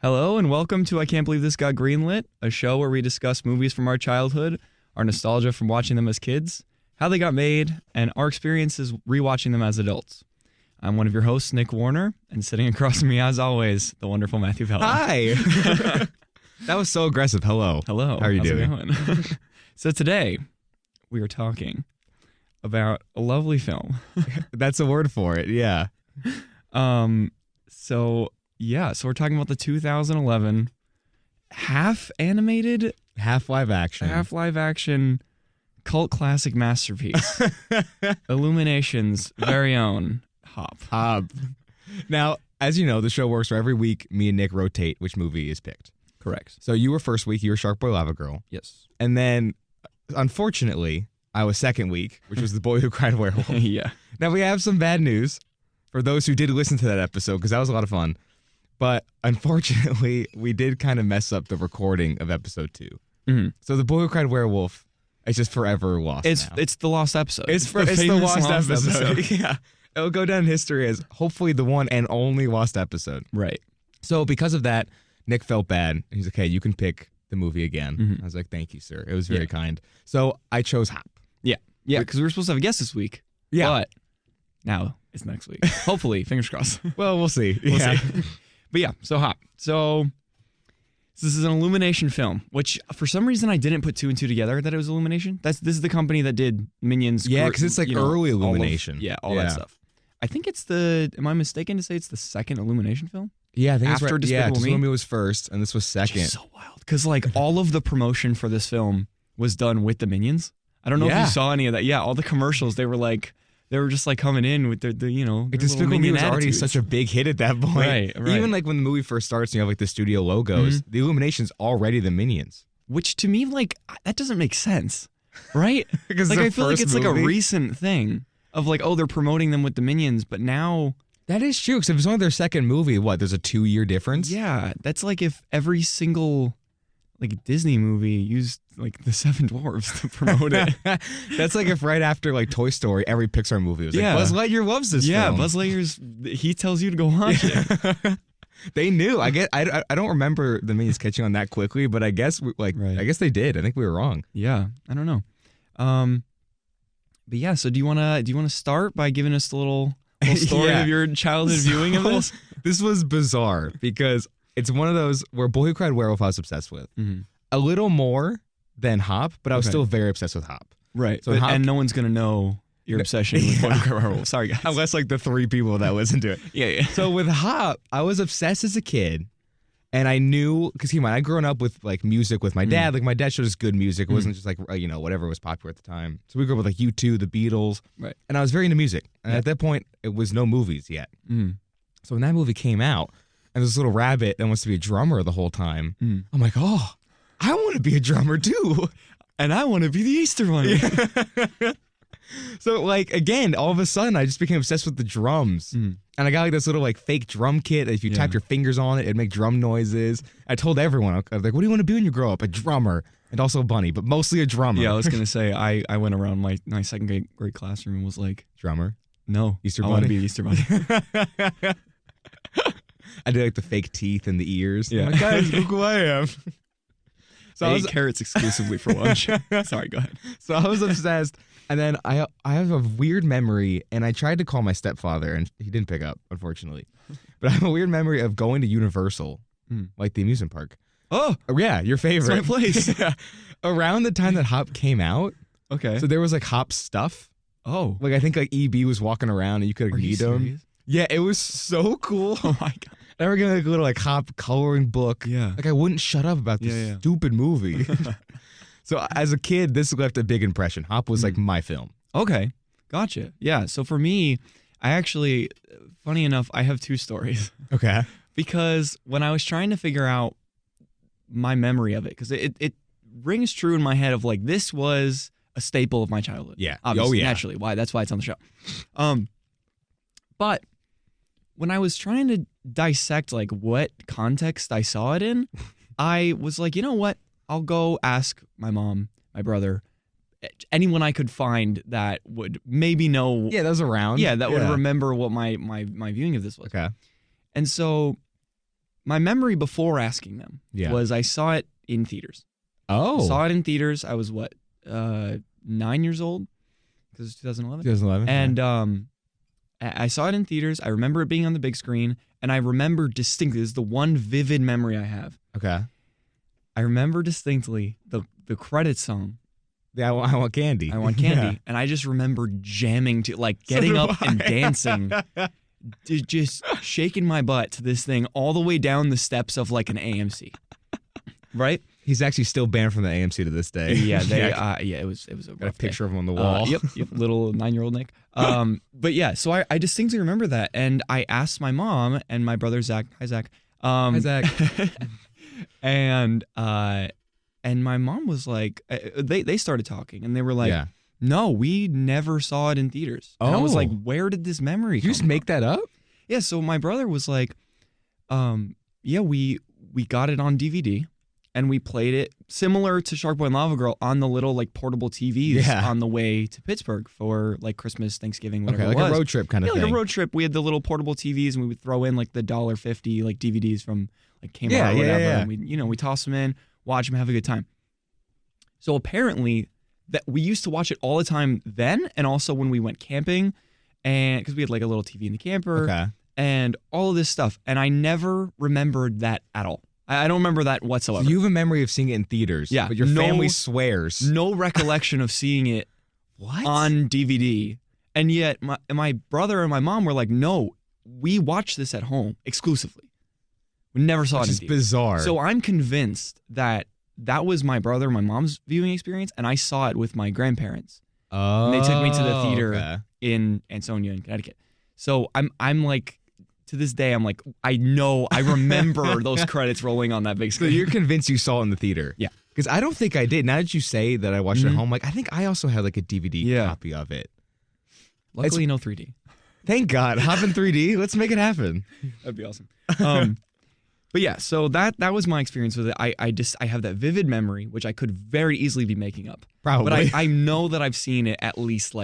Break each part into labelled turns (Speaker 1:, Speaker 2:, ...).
Speaker 1: Hello and welcome to I Can't Believe This Got Greenlit, a show where we discuss movies from our childhood, our nostalgia from watching them as kids, how they got made, and our experiences rewatching them as adults. I'm one of your hosts, Nick Warner, and sitting across from me, as always, the wonderful Matthew Pelton.
Speaker 2: Hi! That was so aggressive. Hello.
Speaker 1: Hello.
Speaker 2: How are you
Speaker 1: How's
Speaker 2: doing?
Speaker 1: It going? So today, we are talking about a lovely film.
Speaker 2: That's a word for it, yeah.
Speaker 1: So we're talking about the 2011 half animated,
Speaker 2: Half live action
Speaker 1: cult classic masterpiece, Illumination's very own Hop.
Speaker 2: Now, as you know, the show works where every week me and Nick rotate which movie is picked.
Speaker 1: Correct.
Speaker 2: So you were first week, you were Shark Boy Lava Girl.
Speaker 1: Yes.
Speaker 2: And then, unfortunately, I was second week, which was The Boy Who Cried Werewolf.
Speaker 1: Yeah.
Speaker 2: Now, we have some bad news for those who did listen to that episode, because that was a lot of fun. But unfortunately, we did kind of mess up the recording of episode 2.
Speaker 1: Mm-hmm.
Speaker 2: So The Boy Who Cried Werewolf is just forever lost now.
Speaker 1: It's the lost episode.
Speaker 2: It's the
Speaker 1: famous
Speaker 2: lost episode. Yeah. It'll go down in history as hopefully the one and only lost episode.
Speaker 1: Right.
Speaker 2: So because of that, Nick felt bad. He's like, hey, you can pick the movie again.
Speaker 1: Mm-hmm.
Speaker 2: I was like, thank you, sir. It was very kind. So I chose Hop.
Speaker 1: Yeah, because we were supposed to have a guest this week.
Speaker 2: Yeah.
Speaker 1: But now it's next week. Hopefully, fingers crossed.
Speaker 2: Well, we'll see.
Speaker 1: We'll see. But yeah, so Hop. So this is an Illumination film, which for some reason I didn't put 2 and 2 together that it was Illumination. This is the company that did Minions.
Speaker 2: Yeah, because it's like early Illumination.
Speaker 1: All that stuff. I think it's am I mistaken to say it's the second Illumination film?
Speaker 2: Yeah, I think
Speaker 1: After
Speaker 2: it's right.
Speaker 1: Despicable Me?
Speaker 2: Despicable Me was first, and this was second.
Speaker 1: Which is so wild. Because like all of the promotion for this film was done with the Minions. I don't know if you saw any of that. Yeah, all the commercials, they were just like coming in with the
Speaker 2: Despicable Me was already such a big hit at that point.
Speaker 1: Right.
Speaker 2: Even like when the movie first starts and you have like the studio logos, the Illumination's already the Minions.
Speaker 1: Which to me, like, that doesn't make sense, right?
Speaker 2: Because
Speaker 1: like I feel like it's
Speaker 2: movie.
Speaker 1: like a recent thing of like, oh, they're promoting them with the Minions, but now...
Speaker 2: That is true, because if it's only their second movie, there's a 2-year difference?
Speaker 1: Yeah, that's like if every single like Disney movie used like the 7 Dwarfs to promote it.
Speaker 2: That's like if right after like Toy Story, every Pixar movie was like, Buzz Lightyear loves this film.
Speaker 1: Yeah, Buzz Lightyear's, he tells you to go watch it.
Speaker 2: They knew. I don't remember the Minions catching on that quickly, but I guess I guess they did. I think we were wrong.
Speaker 1: Yeah, I don't know. But yeah, so do you wanna start by giving us the little story of your childhood viewing of this?
Speaker 2: This was bizarre because it's one of those where Boy Who Cried Werewolf I was obsessed with. Mm-hmm. A little more than Hop, but I was still very obsessed with Hop.
Speaker 1: Right. So and no one's gonna know your obsession with Boy Who Cried Werewolf. Sorry, guys.
Speaker 2: Unless like the 3 people that listen to it.
Speaker 1: Yeah.
Speaker 2: So with Hop, I was obsessed as a kid. And I knew, because I'd grown up with like music with my dad. Like my dad showed us good music. It wasn't just like, whatever was popular at the time. So we grew up with like U2, the Beatles.
Speaker 1: Right.
Speaker 2: And I was very into music. And at that point, it was no movies yet. Mm. So when that movie came out, and this little rabbit that wants to be a drummer the whole time, I'm like, oh, I want to be a drummer too.
Speaker 1: And I want to be the Easter Bunny.
Speaker 2: So like, again, all of a sudden, I just became obsessed with the drums. And I got like this little like fake drum kit that if you tapped your fingers on it, it'd make drum noises. I told everyone, I was like, what do you want to be when you grow up? A drummer. And also a bunny, but mostly a drummer.
Speaker 1: Yeah, I was going to say, I went around my second grade classroom and was like...
Speaker 2: Drummer?
Speaker 1: No.
Speaker 2: Easter
Speaker 1: Bunny? I want to be Easter Bunny.
Speaker 2: I did like the fake teeth and the ears.
Speaker 1: Yeah.
Speaker 2: I'm like, guys, look who I am.
Speaker 1: So I ate carrots exclusively for lunch. Sorry, go ahead.
Speaker 2: So I was obsessed. And then I have a weird memory, and I tried to call my stepfather, and he didn't pick up, unfortunately. But I have a weird memory of going to Universal, like the amusement park.
Speaker 1: Oh,
Speaker 2: yeah, your favorite.
Speaker 1: It's my place.
Speaker 2: Yeah. Around the time that Hop came out.
Speaker 1: Okay.
Speaker 2: So there was like Hop stuff.
Speaker 1: Oh.
Speaker 2: Like I think like EB was walking around, and you could meet him.
Speaker 1: Serious?
Speaker 2: Yeah, it was so cool.
Speaker 1: Oh my God.
Speaker 2: I were getting like a little like Hop coloring book.
Speaker 1: Yeah.
Speaker 2: Like I wouldn't shut up about this stupid movie. So as a kid, this left a big impression. Hop was like my film.
Speaker 1: Okay. Gotcha. Yeah. So for me, I actually, funny enough, I have 2 stories.
Speaker 2: Okay.
Speaker 1: Because when I was trying to figure out my memory of it, because it rings true in my head of like, this was a staple of my childhood.
Speaker 2: Yeah.
Speaker 1: Obviously, naturally. That's why it's on the show. But when I was trying to dissect like what context I saw it in, I was like, you know what? I'll go ask my mom, my brother, anyone I could find that would maybe know.
Speaker 2: Yeah, that was around.
Speaker 1: Yeah, that would remember what my viewing of this was.
Speaker 2: Okay.
Speaker 1: And so my memory before asking them was I saw it in theaters.
Speaker 2: Oh.
Speaker 1: I saw it in theaters. I was 9 years old because it's 2011.
Speaker 2: 2011.
Speaker 1: And I saw it in theaters. I remember it being on the big screen, and I remember distinctly. This is the one vivid memory I have.
Speaker 2: Okay.
Speaker 1: I remember distinctly the credit song.
Speaker 2: Yeah, I want candy.
Speaker 1: I want candy, and I just remember jamming to getting up and dancing, just shaking my butt to this thing all the way down the steps of an AMC. Right?
Speaker 2: He's actually still banned from the AMC to this day.
Speaker 1: Yeah, it was a rough
Speaker 2: Got a picture
Speaker 1: day.
Speaker 2: of him on the wall.
Speaker 1: Yep, little 9-year-old Nick. But yeah, so I distinctly remember that, and I asked my mom and my brother Zach. Hi Zach.
Speaker 2: Hi Zach.
Speaker 1: And my mom was like, they started talking, and they were like, no, we never saw it in theaters. And I was like, where did this memory come
Speaker 2: You just make that up?
Speaker 1: Yeah, so my brother was like, yeah, we got it on DVD, and we played it similar to Shark Boy and Lava Girl on the little portable TVs on the way to Pittsburgh for Christmas, Thanksgiving, whatever it was.
Speaker 2: A road trip kind of thing.
Speaker 1: Like a road trip. We had the little portable TVs, and we would throw in the $1.50 DVDs from Kmart or whatever. And we toss them in, watch them, have a good time. So apparently that we used to watch it all the time then, and also when we went camping, and because we had a little TV in the camper, and all of this stuff, and I never remembered that at all. I don't remember that whatsoever.
Speaker 2: So you have a memory of seeing it in theaters, but your family swears.
Speaker 1: No recollection of seeing it on DVD, and yet my brother and my mom were like, no, we watched this at home exclusively. We never saw it in theaters.
Speaker 2: Which is bizarre.
Speaker 1: So I'm convinced that was my brother and my mom's viewing experience, and I saw it with my grandparents.
Speaker 2: Oh,
Speaker 1: and they took me to the theater in Ansonia, in Connecticut. So I'm to this day, I'm I remember those credits rolling on that big screen.
Speaker 2: So you're convinced you saw it in the theater?
Speaker 1: Yeah.
Speaker 2: Because I don't think I did. Now that you say that I watched it at home, I think I also had a DVD copy of it.
Speaker 1: Luckily, no 3D.
Speaker 2: Thank God. Hop in 3D. Let's make it happen.
Speaker 1: That'd be awesome. But yeah, so that was my experience with it. I have that vivid memory, which I could very easily be making up.
Speaker 2: Probably.
Speaker 1: But I know that I've seen it at least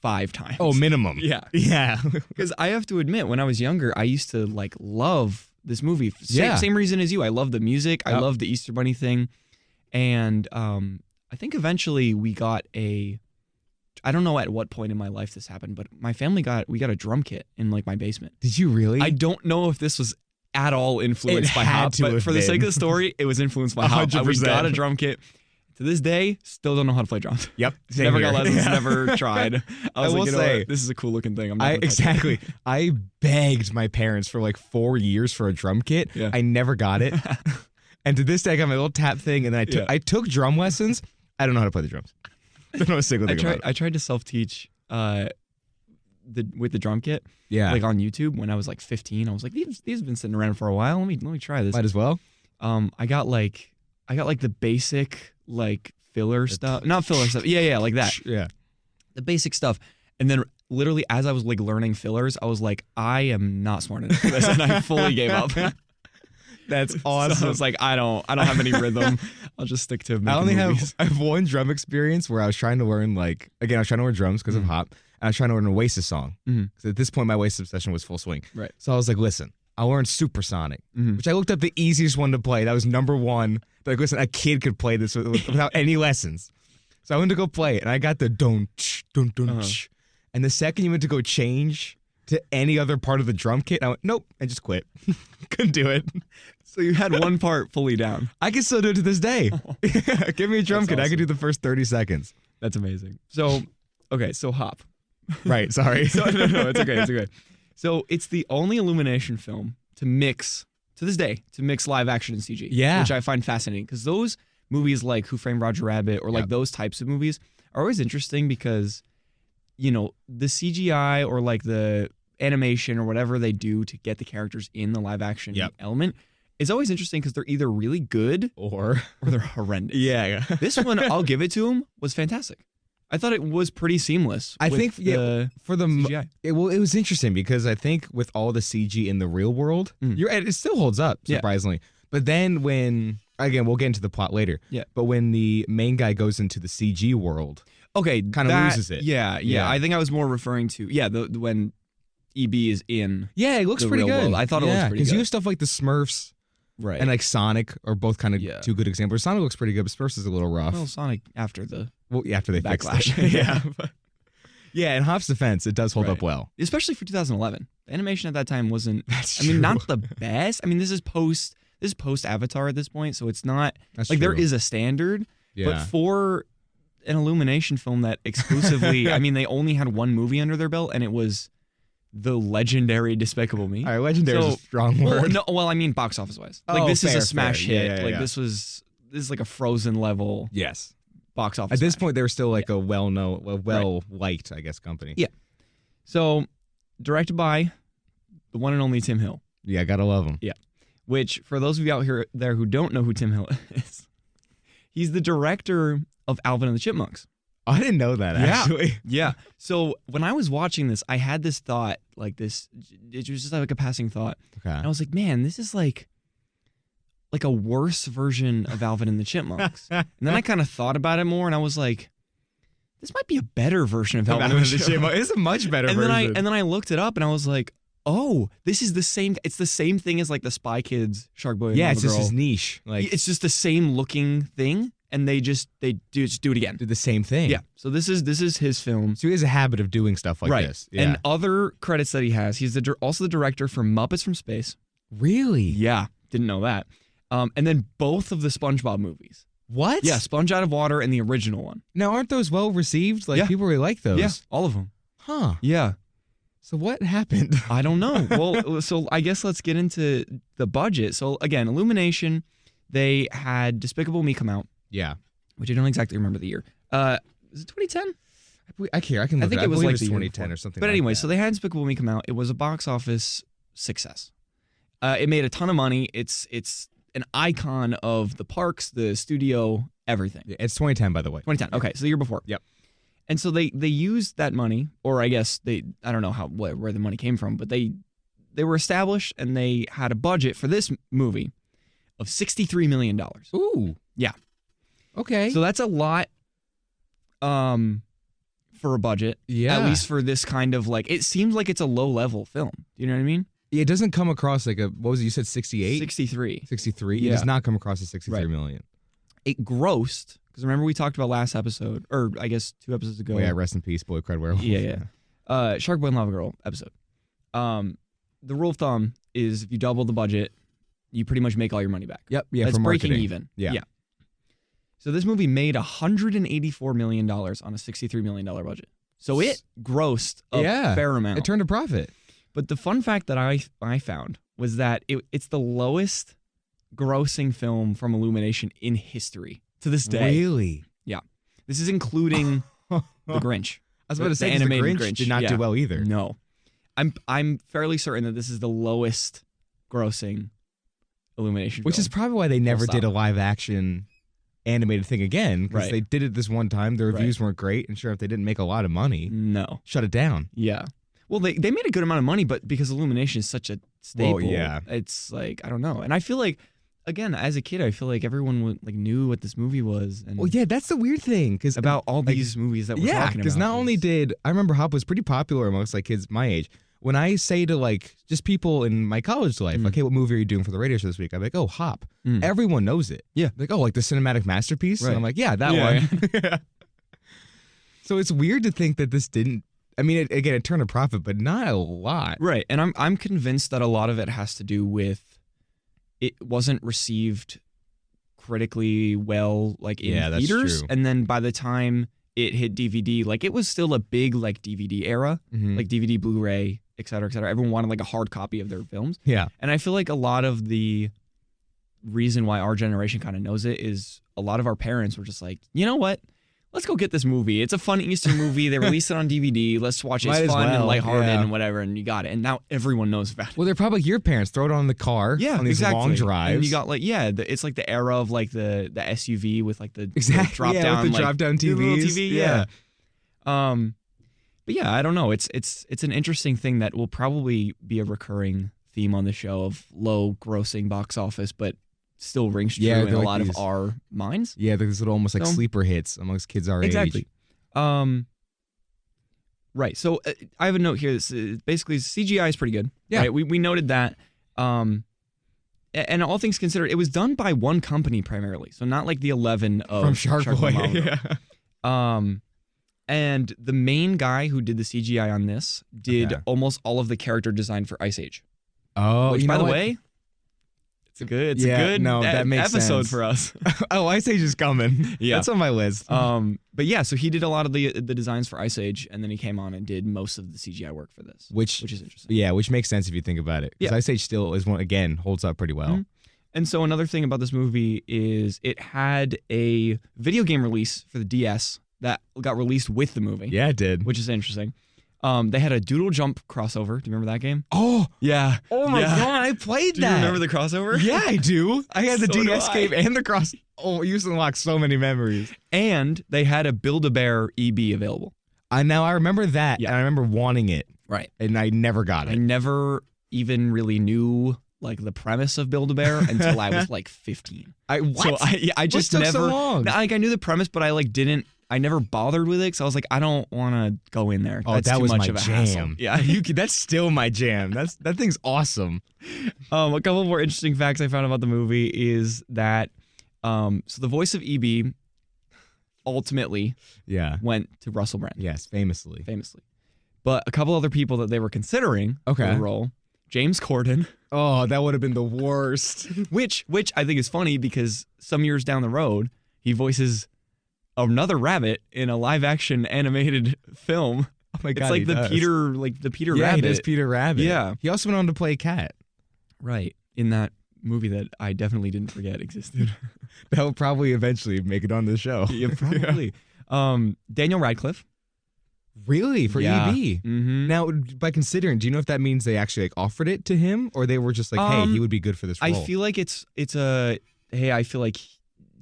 Speaker 1: 5 times.
Speaker 2: Oh, minimum.
Speaker 1: Yeah.
Speaker 2: Yeah.
Speaker 1: Because I have to admit, when I was younger, I used to love this movie. Same reason as you. I love the music. I love the Easter Bunny thing. And I think eventually we got I don't know at what point in my life this happened, but my family we got a drum kit in my basement.
Speaker 2: Did you really?
Speaker 1: I don't know if this was at all influenced by Hop, but for the sake of the story, it was influenced by Hop.
Speaker 2: 100%.
Speaker 1: We got a drum kit. To this day, still don't know how to play drums.
Speaker 2: Yep.
Speaker 1: Never got lessons, never tried. I was
Speaker 2: will say,
Speaker 1: this is a cool looking thing.
Speaker 2: Exactly. I begged my parents for 4 years for a drum kit. Yeah. I never got it. And to this day, I got my little tap thing, and then I took drum lessons. I don't know how to play the drums. I don't know a single thing about it.
Speaker 1: I tried to self-teach with the drum kit.
Speaker 2: Yeah.
Speaker 1: On YouTube when I was 15. I was like, these have been sitting around for a while. Let me try this.
Speaker 2: Might as well.
Speaker 1: I got the basic filler stuff. Not filler stuff. Yeah, like that.
Speaker 2: Yeah.
Speaker 1: The basic stuff. And then literally as I was learning fillers, I was like, I am not smart enough for this, and I fully gave up.
Speaker 2: That's awesome.
Speaker 1: So I was like, I don't have any rhythm. I'll just stick to making movies.
Speaker 2: I have one drum experience where I was trying to learn I was trying to learn drums because of Hop, and I was trying to learn an Oasis song. Because at this point my Oasis obsession was full swing.
Speaker 1: Right.
Speaker 2: So I was like, listen, I'll learn Supersonic, which I looked up the easiest one to play. That was number one. Listen, a kid could play this without any lessons. So I went to go play it, and I got the dun dun dun. And the second you went to go change to any other part of the drum kit, I went, nope, and just quit. Couldn't do it.
Speaker 1: So you had one part fully down.
Speaker 2: I can still do it to this day. Give me a drum kit. Awesome. I can do the first 30 seconds.
Speaker 1: That's amazing. So, okay, so Hop.
Speaker 2: Right, sorry.
Speaker 1: No, it's okay. So it's the only Illumination film to mix live action and CG.
Speaker 2: Yeah.
Speaker 1: Which I find fascinating, because those movies like Who Framed Roger Rabbit or those types of movies are always interesting because, the CGI or the animation or whatever they do to get the characters in the live action element is always interesting because they're either really good
Speaker 2: or
Speaker 1: they're horrendous.
Speaker 2: Yeah.
Speaker 1: This one, I'll give it to him, was fantastic. I thought it was pretty seamless.
Speaker 2: I think for the
Speaker 1: CGI.
Speaker 2: It was interesting because I think with all the CG in the real world, it still holds up surprisingly. Yeah. But then when we'll get into the plot later.
Speaker 1: Yeah.
Speaker 2: But when the main guy goes into the CG world,
Speaker 1: kind
Speaker 2: of loses it.
Speaker 1: Yeah. I think I was more referring to when EB is in.
Speaker 2: Yeah, it looks
Speaker 1: the
Speaker 2: pretty
Speaker 1: real
Speaker 2: good.
Speaker 1: world. I thought it looks pretty good.
Speaker 2: Because you have stuff like the Smurfs
Speaker 1: Right.
Speaker 2: and like Sonic are both kind of
Speaker 1: Yeah.
Speaker 2: two good examples. Sonic looks pretty good, but Smurfs is a little rough.
Speaker 1: Well, Sonic after the
Speaker 2: after they fixed
Speaker 1: backlash.
Speaker 2: it. Yeah. Yeah, in Hopp's defense, it does hold
Speaker 1: Right.
Speaker 2: up well.
Speaker 1: especially for 2011. The animation at that time wasn't.
Speaker 2: That's
Speaker 1: I mean,
Speaker 2: true.
Speaker 1: not the best. I mean, this is post Avatar at this point, so it's not
Speaker 2: That's
Speaker 1: like there
Speaker 2: true.
Speaker 1: is a standard.
Speaker 2: Yeah.
Speaker 1: But for an Illumination film that exclusively, I mean, they only had one movie under their belt, and it was the legendary Despicable Me.
Speaker 2: All right, legendary is
Speaker 1: So-
Speaker 2: a strong word.
Speaker 1: Well, I mean, box office wise, like
Speaker 2: Oh,
Speaker 1: this is
Speaker 2: fair,
Speaker 1: a smash
Speaker 2: fair.
Speaker 1: hit.
Speaker 2: Yeah,
Speaker 1: like
Speaker 2: yeah.
Speaker 1: this is like a Frozen level
Speaker 2: Yes.
Speaker 1: box office.
Speaker 2: At this
Speaker 1: smash.
Speaker 2: point, they were still like a well-liked, I guess, company.
Speaker 1: Yeah. So, directed by the one and only Tim Hill.
Speaker 2: Yeah, gotta love them.
Speaker 1: Which, for those of you out there who don't know who Tim Hill is, he's the director of Alvin and the Chipmunks.
Speaker 2: I didn't know that, actually.
Speaker 1: Yeah. So when I was watching this, I had this thought, like this, it was just like a passing thought.
Speaker 2: Okay.
Speaker 1: And I was like, man, this is like a worse version of Alvin and the Chipmunks. And then I kind of thought about it more, and I was like, this might be a better version of Alvin and the Chipmunks.
Speaker 2: It's a much better
Speaker 1: And
Speaker 2: version.
Speaker 1: then I looked it up, and I was like, oh, this is the same. It's the same thing as like the Spy Kids, Shark Boy, and
Speaker 2: yeah,
Speaker 1: Lava
Speaker 2: it's just
Speaker 1: Girl.
Speaker 2: his niche. Like,
Speaker 1: It's just the same looking thing, and they just do it again.
Speaker 2: do the same thing.
Speaker 1: Yeah. So this is his film.
Speaker 2: So he has a habit of doing stuff like
Speaker 1: right.
Speaker 2: this. Yeah.
Speaker 1: And other credits that he has, he's also the director for Muppets from Space.
Speaker 2: really?
Speaker 1: Yeah, didn't know that. And then both of the SpongeBob movies.
Speaker 2: What?
Speaker 1: Yeah, Sponge Out of Water and the original one.
Speaker 2: Now, aren't those well received? Like,
Speaker 1: Yeah.
Speaker 2: people really like those.
Speaker 1: Yeah, all of them.
Speaker 2: Huh.
Speaker 1: Yeah.
Speaker 2: So what happened?
Speaker 1: I don't know. Well, so I guess let's get into the budget. So again, Illumination, they had Despicable Me come out,
Speaker 2: Yeah.
Speaker 1: which I don't exactly remember the year. Is it 2010?
Speaker 2: I care. I can look
Speaker 1: I think
Speaker 2: it
Speaker 1: it was like
Speaker 2: it's
Speaker 1: the year
Speaker 2: 2010
Speaker 1: before.
Speaker 2: or something
Speaker 1: But
Speaker 2: like
Speaker 1: anyway,
Speaker 2: that.
Speaker 1: so they had Despicable Me come out. It was a box office success. It made a ton of money. It's an icon of the parks, the studio, everything.
Speaker 2: Yeah, it's 2010, by the way.
Speaker 1: 2010. Okay, so the year before.
Speaker 2: Yep.
Speaker 1: And so they used that money, or I guess I don't know where the money came from, but they were established and they had a budget for this movie of $63 million.
Speaker 2: Ooh.
Speaker 1: Yeah.
Speaker 2: Okay.
Speaker 1: So that's a lot for a budget.
Speaker 2: Yeah.
Speaker 1: At least for this kind of like, it seems like it's a low level film. Do you know what I mean?
Speaker 2: It doesn't come across like what was it? You said 68?
Speaker 1: 63.
Speaker 2: 63? It
Speaker 1: Yeah.
Speaker 2: does not come across as 63
Speaker 1: Right.
Speaker 2: million.
Speaker 1: It grossed, because remember we talked about last episode, or I guess 2 episodes ago.
Speaker 2: Oh, yeah, rest in peace, Boy Cried Werewolf.
Speaker 1: Yeah. Shark Boy and Lava Girl episode. The rule of thumb is if you double the budget, you pretty much make all your money back.
Speaker 2: Yep. Yeah,
Speaker 1: That's
Speaker 2: for
Speaker 1: breaking
Speaker 2: marketing.
Speaker 1: even.
Speaker 2: Yeah.
Speaker 1: So this movie made $184 million on a $63 million budget. So it grossed a
Speaker 2: Yeah.
Speaker 1: fair amount.
Speaker 2: It turned a profit.
Speaker 1: But the fun fact that I found was that it's the lowest grossing film from Illumination in history to this day.
Speaker 2: Really?
Speaker 1: This is including The Grinch.
Speaker 2: I was about to say,
Speaker 1: The
Speaker 2: 'cause the
Speaker 1: animated
Speaker 2: Grinch
Speaker 1: Grinch.
Speaker 2: did not
Speaker 1: Yeah.
Speaker 2: do well either.
Speaker 1: No. I'm fairly certain that this is the lowest grossing Illumination
Speaker 2: Which
Speaker 1: film.
Speaker 2: is probably why they never
Speaker 1: stop.
Speaker 2: did a live action animated thing again. Because
Speaker 1: Right.
Speaker 2: they did it this one time. The reviews weren't great. And sure, if they didn't make a lot of money,
Speaker 1: No.
Speaker 2: shut it down.
Speaker 1: Yeah. Well, they made a good amount of money, but because Illumination is such a staple,
Speaker 2: yeah.
Speaker 1: it's like, I don't know. And I feel like, again, as a kid, I feel like everyone knew what this movie was. And
Speaker 2: Well, yeah, that's the weird thing. Because
Speaker 1: about all these movies that we're talking about.
Speaker 2: because not only did I remember Hop was pretty popular amongst like kids my age. When I say to like just people in my college life, like, hey, what movie are you doing for the radio show this week? I'm like, oh, Hop. Everyone knows it.
Speaker 1: Yeah.
Speaker 2: Like, oh, like the cinematic masterpiece?
Speaker 1: Right.
Speaker 2: And I'm like, yeah, that one. So it's weird to think that this didn't, I mean, it turned a profit, but not a lot.
Speaker 1: Right. And I'm convinced that a lot of it has to do with it wasn't received critically well, like in
Speaker 2: Yeah, that's
Speaker 1: theaters.
Speaker 2: true.
Speaker 1: And then by the time it hit DVD, like it was still a big like DVD era,
Speaker 2: Mhm.
Speaker 1: like DVD, Blu-ray, et cetera, et cetera. Everyone wanted like a hard copy of their films.
Speaker 2: Yeah.
Speaker 1: And I feel like a lot of the reason why our generation kind of knows it is a lot of our parents were just like, you know what? Let's go get this movie. It's a fun Easter movie. They released it on DVD. Let's watch it.
Speaker 2: Might
Speaker 1: It's
Speaker 2: as
Speaker 1: fun and
Speaker 2: well,
Speaker 1: lighthearted
Speaker 2: yeah.
Speaker 1: and whatever. And you got it. And now everyone knows about it.
Speaker 2: Well, they're probably like your parents. Throw it on the car on these
Speaker 1: exactly.
Speaker 2: long drives.
Speaker 1: And you got like, it's like the era of like the SUV with like the
Speaker 2: exactly.
Speaker 1: drop
Speaker 2: yeah,
Speaker 1: down,
Speaker 2: with the
Speaker 1: like,
Speaker 2: drop down
Speaker 1: the little
Speaker 2: TVs.
Speaker 1: TV. Yeah. But yeah, I don't know. It's an interesting thing that will probably be a recurring theme on the show of low grossing box office, but still rings true
Speaker 2: Yeah,
Speaker 1: in
Speaker 2: they're
Speaker 1: a
Speaker 2: like
Speaker 1: lot of
Speaker 2: these-
Speaker 1: our minds.
Speaker 2: Yeah, these little almost like
Speaker 1: So-
Speaker 2: sleeper hits amongst kids our age.
Speaker 1: Exactly. Right. So I have a note here. Basically, CGI is pretty good.
Speaker 2: Yeah.
Speaker 1: Right? We noted that. And all things considered, it was done by one company primarily. So not like the 11 of
Speaker 2: From Shark Boy.
Speaker 1: Yeah. And the main guy who did the CGI on this did almost all of the character design for Ice Age.
Speaker 2: Oh,
Speaker 1: which, by the way, it's a good
Speaker 2: that makes
Speaker 1: episode
Speaker 2: sense.
Speaker 1: for us.
Speaker 2: Oh, Ice Age is coming.
Speaker 1: Yeah.
Speaker 2: That's on my list.
Speaker 1: But yeah, so he did a lot of the designs for Ice Age, and then he came on and did most of the CGI work for this, which is interesting.
Speaker 2: Yeah, which makes sense if you think about it. Because Ice Age still is one, again, holds up pretty well.
Speaker 1: Mm-hmm. And so another thing about this movie is it had a video game release for the DS that got released with the movie.
Speaker 2: Yeah, it did.
Speaker 1: Which is interesting. They had a Doodle Jump crossover. Do you remember that game?
Speaker 2: Oh,
Speaker 1: yeah.
Speaker 2: Oh my God, I played that.
Speaker 1: Do you remember the crossover?
Speaker 2: Yeah, I do. I had the
Speaker 1: So
Speaker 2: DS
Speaker 1: do I.
Speaker 2: game and the cross. Oh, it used to unlock so many memories.
Speaker 1: And they had a Build-A-Bear EB available.
Speaker 2: I remember that, and I remember wanting it.
Speaker 1: Right.
Speaker 2: And I never got it.
Speaker 1: I never even really knew like the premise of Build-A-Bear until I was like 15.
Speaker 2: What?
Speaker 1: So I just
Speaker 2: What took
Speaker 1: never
Speaker 2: so long?
Speaker 1: Like I knew the premise, but I never bothered with it because I was like, I don't want to go in there.
Speaker 2: Oh,
Speaker 1: That's
Speaker 2: that
Speaker 1: too
Speaker 2: was
Speaker 1: much
Speaker 2: my
Speaker 1: of a
Speaker 2: jam.
Speaker 1: hassle. Yeah.
Speaker 2: That's still my jam. That thing's awesome.
Speaker 1: A couple more interesting facts I found about the movie is that so the voice of EB ultimately went to Russell Brand.
Speaker 2: Yes, famously.
Speaker 1: But a couple other people that they were considering for the role, James Corden.
Speaker 2: Oh, that would have been the worst.
Speaker 1: which I think is funny because some years down the road, he voices another rabbit in a live action animated film.
Speaker 2: Oh my God,
Speaker 1: it's like
Speaker 2: he
Speaker 1: the
Speaker 2: does.
Speaker 1: Peter
Speaker 2: Yeah,
Speaker 1: Rabbit.
Speaker 2: he does Peter Rabbit.
Speaker 1: Yeah.
Speaker 2: He also went on to play Cat.
Speaker 1: Right. In that movie that I definitely didn't forget existed.
Speaker 2: That will probably eventually make it on the show.
Speaker 1: Yeah, probably. Daniel Radcliffe.
Speaker 2: Really? For EB?
Speaker 1: Mm-hmm.
Speaker 2: Now, by considering, do you know if that means they actually like offered it to him, or they were just like, hey, he would be good for this role?
Speaker 1: I feel like it's a, hey, I feel like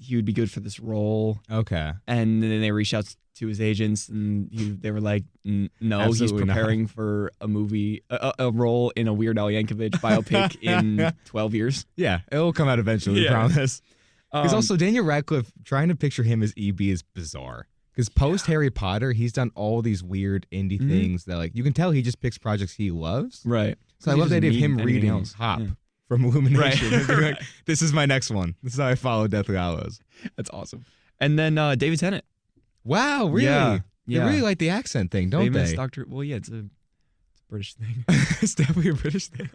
Speaker 1: he would be good for this role.
Speaker 2: Okay.
Speaker 1: And then they reached out to his agents, and they were like, no,
Speaker 2: Absolutely
Speaker 1: he's preparing for a movie, a role in a Weird Al Yankovic biopic in 12 years.
Speaker 2: Yeah, it'll come out eventually, we promise. Because also, Daniel Radcliffe, trying to picture him as EB is bizarre. Because post Harry Potter, he's done all these weird indie things that, like, you can tell he just picks projects he loves.
Speaker 1: Right.
Speaker 2: So I love the idea of him reading Hop from Illumination.
Speaker 1: Right.
Speaker 2: And being like, this is my next one. This is how I follow Deathly Hallows.
Speaker 1: That's awesome. And then David Tennant.
Speaker 2: Wow, really?
Speaker 1: Yeah.
Speaker 2: They really like the accent thing, don't
Speaker 1: Famous
Speaker 2: they?
Speaker 1: Doctor. Well, yeah, it's a British thing.
Speaker 2: It's definitely a British thing.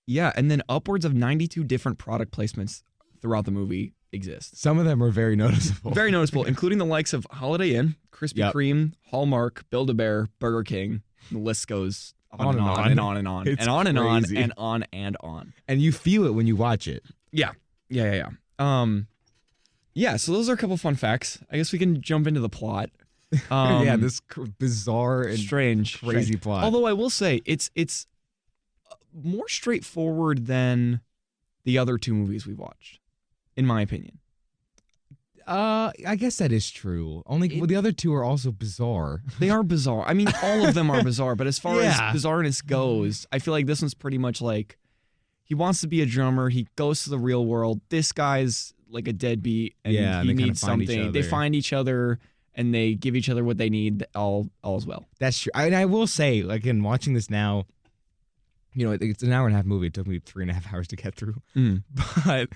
Speaker 1: Yeah, and then upwards of 92 different product placements throughout the movie exist.
Speaker 2: Some of them are very noticeable.
Speaker 1: Very noticeable, including the likes of Holiday Inn, Krispy Kreme, Hallmark, Build-A-Bear, Burger King. The list goes on and on and on and on
Speaker 2: It's
Speaker 1: and on and on
Speaker 2: crazy.
Speaker 1: and on and on.
Speaker 2: And you feel it when you watch it.
Speaker 1: Yeah. Yeah. So those are a couple fun facts. I guess we can jump into the plot.
Speaker 2: This bizarre and
Speaker 1: strange,
Speaker 2: crazy plot.
Speaker 1: Although I will say it's more straightforward than the other two movies we've watched, in my opinion.
Speaker 2: I guess that is true. Only the other two are also bizarre.
Speaker 1: They are bizarre. I mean, all of them are bizarre, but as far as bizarreness goes, I feel like this one's pretty much like he wants to be a drummer. He goes to the real world. This guy's like a deadbeat, and he needs something. They find each other, and they give each other what they need. All is well.
Speaker 2: That's true. I will say, like, in watching this now, you know, it's an hour and a half movie. It took me 3.5 hours to get through. But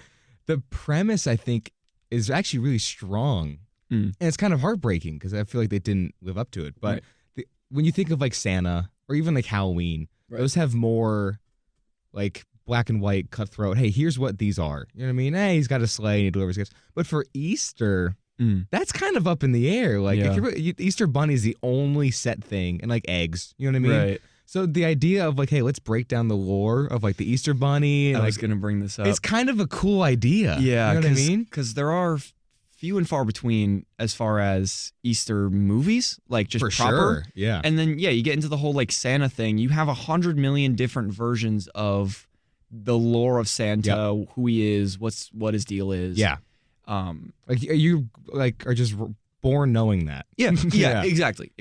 Speaker 2: the premise, I think, is actually really strong. And it's kind of heartbreaking because I feel like they didn't live up to it. But when you think of like Santa or even like Halloween, those have more like black and white, cutthroat. Hey, here's what these are. You know what I mean? Hey, he's got a sleigh and he delivers gifts. But for Easter, that's kind of up in the air. Like Easter Bunny is the only set thing, and like eggs. You know what I mean?
Speaker 1: Right.
Speaker 2: So the idea of like, hey, let's break down the lore of like the Easter Bunny. And
Speaker 1: I was gonna bring this up.
Speaker 2: It's kind of a cool idea.
Speaker 1: Yeah,
Speaker 2: you know what I mean?
Speaker 1: Because there are few and far between as far as Easter movies, like just
Speaker 2: For
Speaker 1: proper.
Speaker 2: sure. Yeah.
Speaker 1: And then you get into the whole like Santa thing. You have 100 million different versions of the lore of Santa, who he is, what his deal is.
Speaker 2: Yeah. Like you are just born knowing that.
Speaker 1: Yeah, exactly.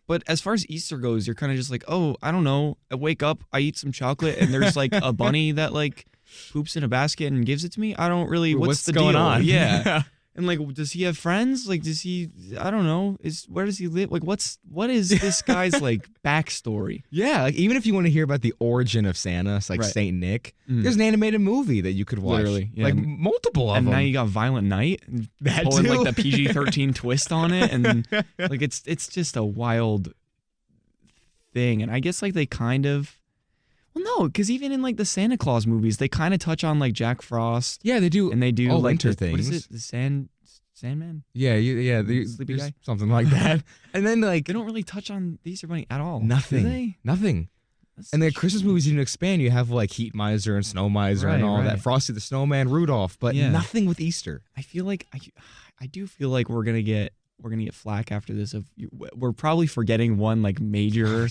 Speaker 1: But as far as Easter goes, you're kind of just like, oh, I don't know. I wake up, I eat some chocolate, and there's like a bunny that like poops in a basket and gives it to me. I don't really. What's the
Speaker 2: going
Speaker 1: deal?
Speaker 2: on?
Speaker 1: Yeah. And like, does he have friends? Like, does he? I don't know. Where does he live? Like, what is this guy's like backstory?
Speaker 2: Yeah, like even if you want to hear about the origin of Santa, it's like
Speaker 1: Right.
Speaker 2: Saint Nick, there's an animated movie that you could watch.
Speaker 1: Literally, yeah.
Speaker 2: Like multiple of
Speaker 1: And
Speaker 2: them.
Speaker 1: now you got Violent Night,
Speaker 2: That
Speaker 1: pulling
Speaker 2: too.
Speaker 1: like the PG-13 twist on it, and like it's just a wild thing. And I guess like they kind of, well, no, because even in like the Santa Claus movies, they kind of touch on like Jack Frost.
Speaker 2: Yeah, they do.
Speaker 1: And they do
Speaker 2: all
Speaker 1: like
Speaker 2: winter
Speaker 1: the, what is
Speaker 2: things.
Speaker 1: it? The Sandman?
Speaker 2: Yeah,
Speaker 1: Sleepy
Speaker 2: there's
Speaker 1: guy?
Speaker 2: something like that. And then like
Speaker 1: They don't really touch on the Easter Bunny at all.
Speaker 2: nothing,
Speaker 1: Do they?
Speaker 2: nothing.
Speaker 1: That's
Speaker 2: And the
Speaker 1: strange.
Speaker 2: Christmas movies even expand. You have like Heat Miser and Snow Miser and
Speaker 1: Right,
Speaker 2: all
Speaker 1: right.
Speaker 2: that. Frosty the Snowman, Rudolph, but
Speaker 1: Yeah.
Speaker 2: nothing with Easter.
Speaker 1: I feel like I do feel like we're gonna get flack after this. We're probably forgetting one like major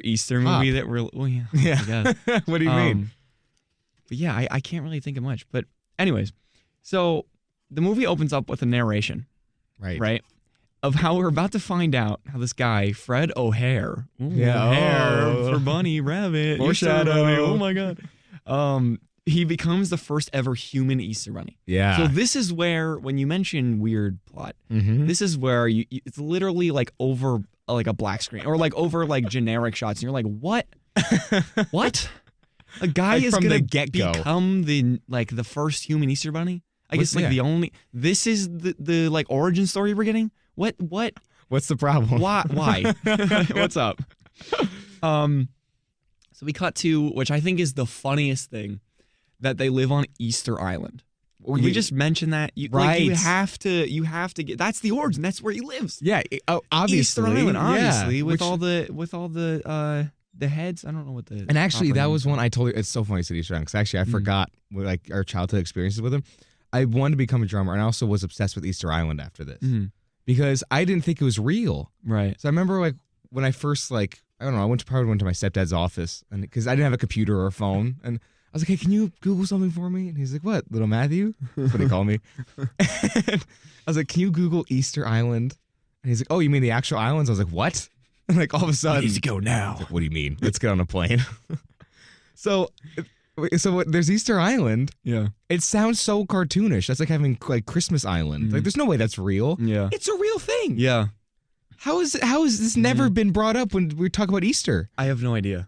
Speaker 1: Easter movie that we're I guess.
Speaker 2: What do you mean?
Speaker 1: But yeah, I can't really think of much. But anyways, so the movie opens up with a narration, right, of how we're about to find out how this guy Fred O'Hare, O'Hare for Bunny Rabbit, Easter
Speaker 2: Foreshadow.
Speaker 1: Bunny, oh my god, he becomes the first ever human Easter Bunny.
Speaker 2: Yeah.
Speaker 1: So this is where, when you mention weird plot, this is where it's literally like over like a black screen or like over like generic shots, and you're like, what? What? A guy
Speaker 2: Like
Speaker 1: is
Speaker 2: from
Speaker 1: gonna
Speaker 2: the get-go.
Speaker 1: become the first human Easter Bunny? I guess like
Speaker 2: yeah.
Speaker 1: the only. This is the like origin story we're getting. What?
Speaker 2: What's the problem?
Speaker 1: Why? What's up? So we cut to, which I think is the funniest thing, that they live on Easter Island. We just mentioned that.
Speaker 2: Right.
Speaker 1: You have to get. That's the origin. That's where he lives.
Speaker 2: Yeah, obviously.
Speaker 1: Easter Island, obviously,
Speaker 2: yeah.
Speaker 1: with all the heads. I don't know what the.
Speaker 2: And actually,
Speaker 1: proper
Speaker 2: that
Speaker 1: name
Speaker 2: was
Speaker 1: is.
Speaker 2: one I told you. It's so funny you said Easter Island, because actually I forgot like our childhood experiences with him. I wanted to become a drummer, and I also was obsessed with Easter Island after this because I didn't think it was real.
Speaker 1: Right.
Speaker 2: So I remember like when I first I don't know, probably went to my stepdad's office, and because I didn't have a computer or a phone, and I was like, hey, can you Google something for me? And he's like, what, little Matthew? That's what he called me. And I was like, can you Google Easter Island? And he's like, oh, you mean the actual islands? I was like, what? And like all of a sudden,
Speaker 1: Need to go now.
Speaker 2: I was like, what do you mean? Let's get on a plane. So there's Easter Island.
Speaker 1: Yeah.
Speaker 2: It sounds so cartoonish. That's like having like Christmas Island. Like there's no way that's real.
Speaker 1: Yeah.
Speaker 2: It's a real thing.
Speaker 1: Yeah.
Speaker 2: How is this never been brought up when we talk about Easter?
Speaker 1: I have no idea.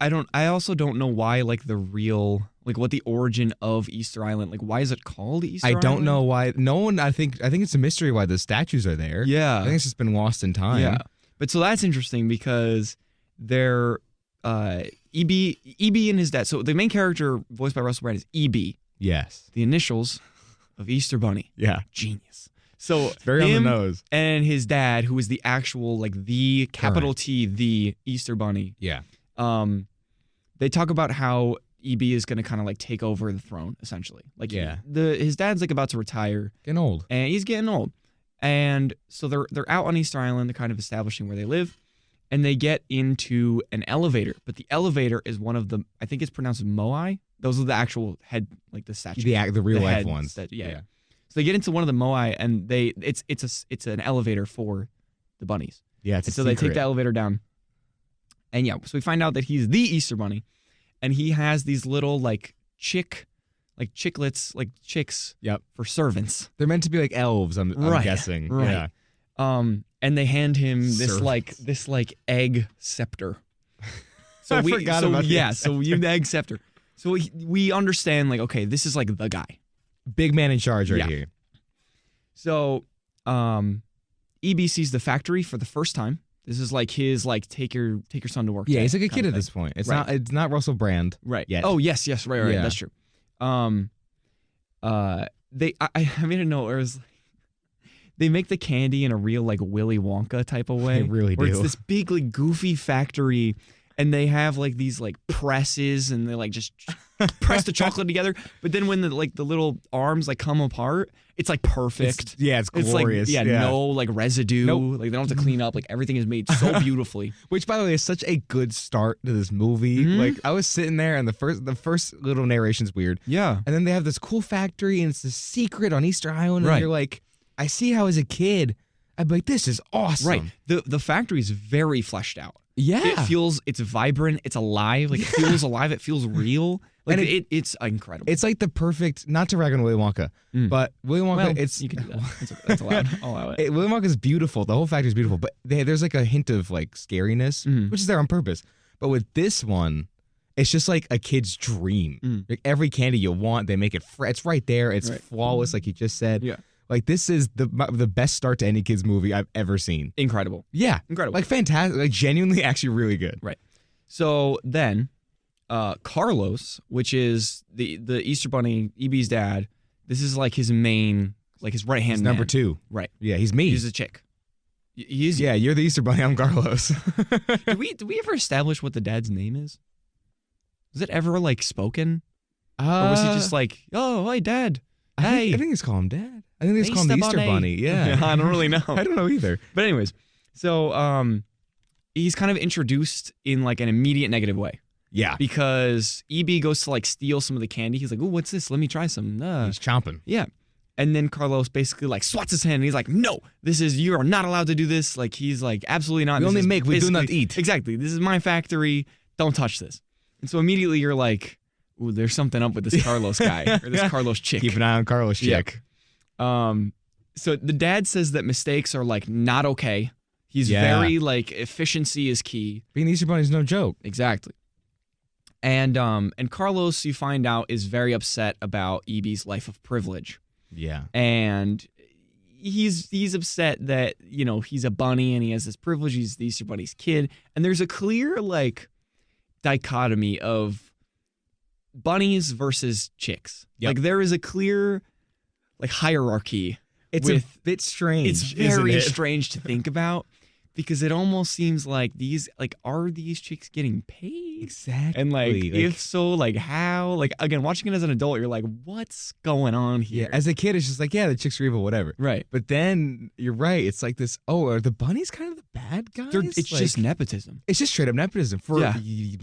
Speaker 1: I also don't know why, like, the real, like, what the origin of Easter Island, like, why is it called Easter
Speaker 2: I
Speaker 1: Island?
Speaker 2: don't know why. No one. I think it's a mystery why the statues are there.
Speaker 1: Yeah.
Speaker 2: I think it's just been lost in time.
Speaker 1: Yeah. But so that's interesting because they're EB and his dad. So the main character voiced by Russell Brand is EB,
Speaker 2: Yes.
Speaker 1: the initials of Easter Bunny.
Speaker 2: Yeah.
Speaker 1: Genius. So
Speaker 2: Very on
Speaker 1: him
Speaker 2: the nose.
Speaker 1: and his dad, who is the actual, like, the capital T, the Easter Bunny.
Speaker 2: Yeah.
Speaker 1: They talk about how EB is going to kind of like take over the throne, essentially. Like,
Speaker 2: Yeah.
Speaker 1: his dad's like about to retire,
Speaker 2: Getting old.
Speaker 1: and he's getting old, and so they're out on Easter Island. They're kind of establishing where they live, and they get into an elevator. But the elevator is one of the, I think it's pronounced Moai. Those are the actual head, like the statues,
Speaker 2: The real life
Speaker 1: heads
Speaker 2: ones.
Speaker 1: Yeah. So they get into one of the Moai, and it's an elevator for the bunnies.
Speaker 2: Yeah. It's
Speaker 1: And
Speaker 2: a
Speaker 1: so they take
Speaker 2: secret.
Speaker 1: the elevator down. And yeah, so we find out that he's the Easter Bunny, and he has these little chicklets, like chicks
Speaker 2: Yep.
Speaker 1: for servants.
Speaker 2: They're meant to be like elves. I'm guessing.
Speaker 1: Right.
Speaker 2: Yeah.
Speaker 1: And they hand him this
Speaker 2: Servants.
Speaker 1: like egg scepter. So
Speaker 2: I forgot about this.
Speaker 1: So the egg scepter. So we understand, like, okay, this is like the guy.
Speaker 2: Big man in charge right
Speaker 1: Yeah.
Speaker 2: here.
Speaker 1: So EB sees the factory for the first time. This is like his take your son to work.
Speaker 2: Yeah,
Speaker 1: day
Speaker 2: he's like a
Speaker 1: kind
Speaker 2: kid
Speaker 1: of
Speaker 2: at
Speaker 1: thing.
Speaker 2: this point. It's
Speaker 1: Right.
Speaker 2: not Russell Brand.
Speaker 1: Right.
Speaker 2: Yet.
Speaker 1: Oh, yes, right.
Speaker 2: Yeah.
Speaker 1: That's true. I made a note where it was like, they make the candy in a real like Willy Wonka type of way.
Speaker 2: They really
Speaker 1: where
Speaker 2: do.
Speaker 1: It's this big like goofy factory, and they have like these like presses, and they like just press the chocolate together. But then when the little arms like come apart, it's like perfect.
Speaker 2: It's
Speaker 1: It's
Speaker 2: glorious.
Speaker 1: like no like residue.
Speaker 2: Nope.
Speaker 1: Like they don't have to clean up. Like everything is made so beautifully.
Speaker 2: Which, by the way, is such a good start to this movie.
Speaker 1: Mhm.
Speaker 2: Like I was sitting there, and the first little narration's weird,
Speaker 1: Yeah.
Speaker 2: and then they have this cool factory, and it's a secret on Easter Island,
Speaker 1: Right.
Speaker 2: and you're like, I see how as a kid, I'd be like, this is awesome.
Speaker 1: Right. The factory is very fleshed out.
Speaker 2: Yeah.
Speaker 1: It's vibrant. It's alive. Like it feels alive. It feels real. Like it's incredible.
Speaker 2: It's like the perfect, not to rag on Willy Wonka, but Willy Wonka,
Speaker 1: you can do that. That's allowed. I'll allow it.
Speaker 2: Willy Wonka is beautiful. The whole factory is beautiful, but there's like a hint of like scariness, which is there on purpose. But with this one, it's just like a kid's dream. Like every candy you want, they make it. It's right there. It's flawless, like you just said.
Speaker 1: Yeah.
Speaker 2: Like this is the best start to any kid's movie I've ever seen.
Speaker 1: Incredible.
Speaker 2: Yeah,
Speaker 1: incredible.
Speaker 2: Like fantastic. Like genuinely, actually, really good.
Speaker 1: Right. So then. Carlos, which is the Easter Bunny, EB's dad. This is like his main, like his right hand.
Speaker 2: Number 2.
Speaker 1: Right.
Speaker 2: Yeah, he's me.
Speaker 1: He's a chick.
Speaker 2: Yeah, you're the Easter Bunny. I'm Carlos.
Speaker 1: Did we ever establish what the dad's name is? Was it ever like spoken, or was he just like, oh, hi, Dad? Hey,
Speaker 2: I think he's calling him Dad. I think he's calling him the Easter Bunny. Yeah,
Speaker 1: I don't really know.
Speaker 2: I don't know either.
Speaker 1: But anyways, so he's kind of introduced in like an immediate negative way.
Speaker 2: Yeah.
Speaker 1: Because EB goes to like steal some of the candy. He's like, oh, what's this? Let me try some.
Speaker 2: He's chomping.
Speaker 1: Yeah. And then Carlos basically like swats his hand and he's like, no, you are not allowed to do this. Like he's like, absolutely not.
Speaker 2: We do not eat.
Speaker 1: Exactly. This is my factory. Don't touch this. And so immediately you're like, ooh, there's something up with this Carlos guy or this Carlos chick.
Speaker 2: Keep an eye on Carlos chick.
Speaker 1: Yeah. So the dad says that mistakes are like not okay. He's very like efficiency is key.
Speaker 2: Being the Easter Bunny is no joke.
Speaker 1: Exactly. And Carlos, you find out, is very upset about EB's life of privilege.
Speaker 2: Yeah.
Speaker 1: And he's upset that, you know, he's a bunny and he has this privilege. He's the Easter Bunny's kid. And there's a clear, like, dichotomy of bunnies versus chicks.
Speaker 2: Yep.
Speaker 1: Like, there is a clear, like, hierarchy.
Speaker 2: It's a bit strange.
Speaker 1: It's very strange to think about. Because it almost seems like are these chicks getting paid?
Speaker 2: Exactly.
Speaker 1: And like if so, like how? Like again, watching it as an adult, you're like, what's going on here?
Speaker 2: Yeah, as a kid, it's just like, yeah, the chicks are evil, whatever.
Speaker 1: Right.
Speaker 2: But then you're right. It's like this. Oh, are the bunnies kind of the bad guys?
Speaker 1: It's like, just nepotism.
Speaker 2: It's just straight up nepotism for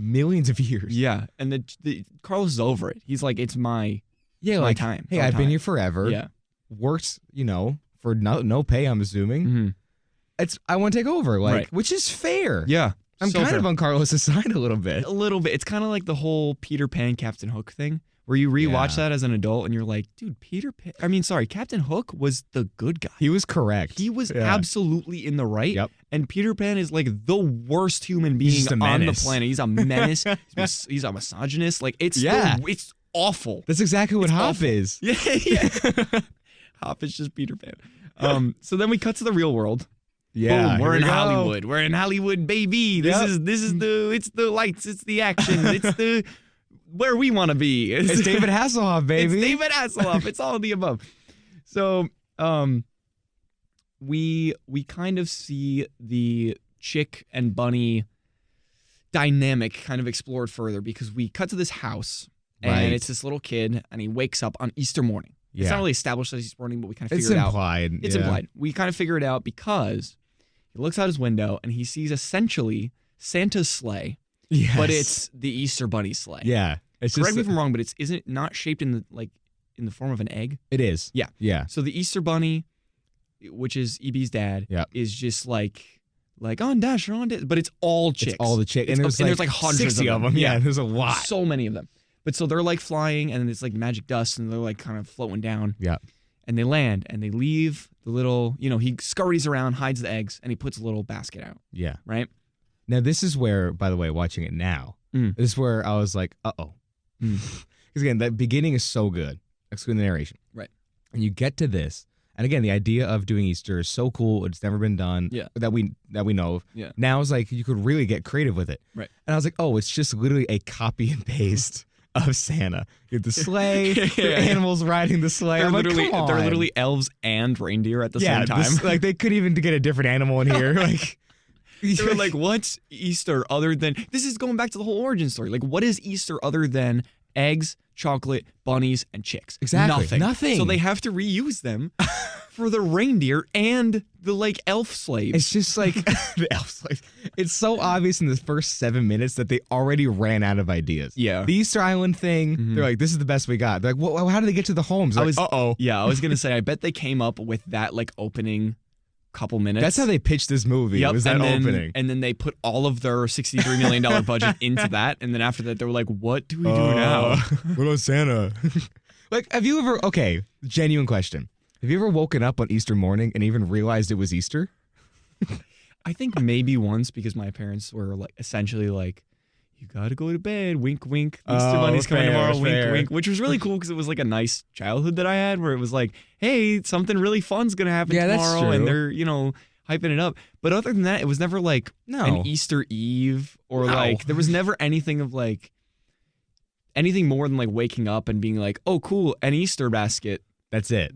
Speaker 2: millions of years.
Speaker 1: Yeah, and the Carlos is over it. He's like, it's my my time.
Speaker 2: Hey, I've been here forever.
Speaker 1: Yeah,
Speaker 2: worked, for no pay. I'm assuming.
Speaker 1: Mm-hmm.
Speaker 2: I want to take over, which is fair.
Speaker 1: Yeah.
Speaker 2: I'm kind of on Carlos' side a little bit.
Speaker 1: A little bit. It's kind of like the whole Peter Pan, Captain Hook thing, where you rewatch that as an adult and you're like, dude, Captain Hook was the good guy.
Speaker 2: He was correct.
Speaker 1: He was absolutely in the right.
Speaker 2: Yep.
Speaker 1: And Peter Pan is like the worst human being on the planet. He's a menace. He's a misogynist. Like it's awful.
Speaker 2: That's exactly what Hop is.
Speaker 1: Yeah. Hop is just Peter Pan. So then we cut to the real world.
Speaker 2: Yeah,
Speaker 1: boom, we're in Hollywood. We're in Hollywood, baby. This is the lights, it's the action, it's the where we want to be.
Speaker 2: It's David Hasselhoff, baby.
Speaker 1: It's David Hasselhoff. It's all of the above. So, we kind of see the chick and bunny dynamic kind of explored further because we cut to this house and it's this little kid and he wakes up on Easter morning. Yeah. It's not really established as Easter morning, but we kind of figure it out. It's implied. We kind of figure it out because he looks out his window and he sees essentially Santa's sleigh, but it's the Easter Bunny sleigh.
Speaker 2: Yeah.
Speaker 1: Correct me if I'm wrong, but isn't it not shaped in the form of an egg?
Speaker 2: It is.
Speaker 1: Yeah.
Speaker 2: Yeah.
Speaker 1: So the Easter Bunny, which is EB's dad, is just like on Dasher, on Dasher, but it's all chicks.
Speaker 2: It's all the chicks.
Speaker 1: And there's like hundreds
Speaker 2: 60 of them. Yeah, there's a lot.
Speaker 1: So many of them. But so they're like flying and it's like magic dust and they're like kind of floating down.
Speaker 2: Yeah.
Speaker 1: And they land and they leave the little, he scurries around, hides the eggs, and he puts a little basket out.
Speaker 2: Yeah.
Speaker 1: Right?
Speaker 2: Now, this is where, by the way, watching it now, this is where I was like, uh-oh. Because again, that beginning is so good, excluding the narration.
Speaker 1: Right.
Speaker 2: And you get to this, and again, the idea of doing Easter is so cool. It's never been done that we know of.
Speaker 1: Yeah.
Speaker 2: Now it's like you could really get creative with it.
Speaker 1: Right.
Speaker 2: And I was like, oh, it's just literally a copy and paste of Santa. You have the sleigh, the animals riding the sleigh.
Speaker 1: They're
Speaker 2: they're
Speaker 1: literally elves and reindeer at the same time.
Speaker 2: Like they could even get a different animal in here. Like
Speaker 1: they were like, what's Easter other than this is going back to the whole origin story. Like, what is Easter other than eggs, chocolate, bunnies, and chicks?
Speaker 2: Exactly.
Speaker 1: Nothing. So they have to reuse them for the reindeer and the elf slaves.
Speaker 2: It's just like the elf slaves. It's so obvious in the first 7 minutes that they already ran out of ideas.
Speaker 1: Yeah.
Speaker 2: The Easter Island thing, they're like, this is the best we got. They're like, well, how do they get to the homes? Like,
Speaker 1: uh-oh. Yeah, I was going to say, I bet they came up with that opening couple minutes.
Speaker 2: That's how they pitched this movie.
Speaker 1: Yep.
Speaker 2: Was that opening?
Speaker 1: And then they put all of their $63 million budget into that. And then after that, they were like, what do we do now?
Speaker 2: What about Santa? Like, have you ever, okay, genuine question. Have you ever woken up on Easter morning and even realized it was Easter?
Speaker 1: I think maybe once, because my parents were like essentially like, you gotta go to bed, wink, wink. The Easter Bunny's coming tomorrow, wink, wink. Which was really cool because it was like a nice childhood that I had where it was like, hey, something really fun's gonna happen tomorrow.
Speaker 2: That's true.
Speaker 1: And they're, hyping it up. But other than that, it was never like an Easter Eve or like, there was never anything of like, anything more than like waking up and being like, oh, cool, an Easter basket.
Speaker 2: That's it.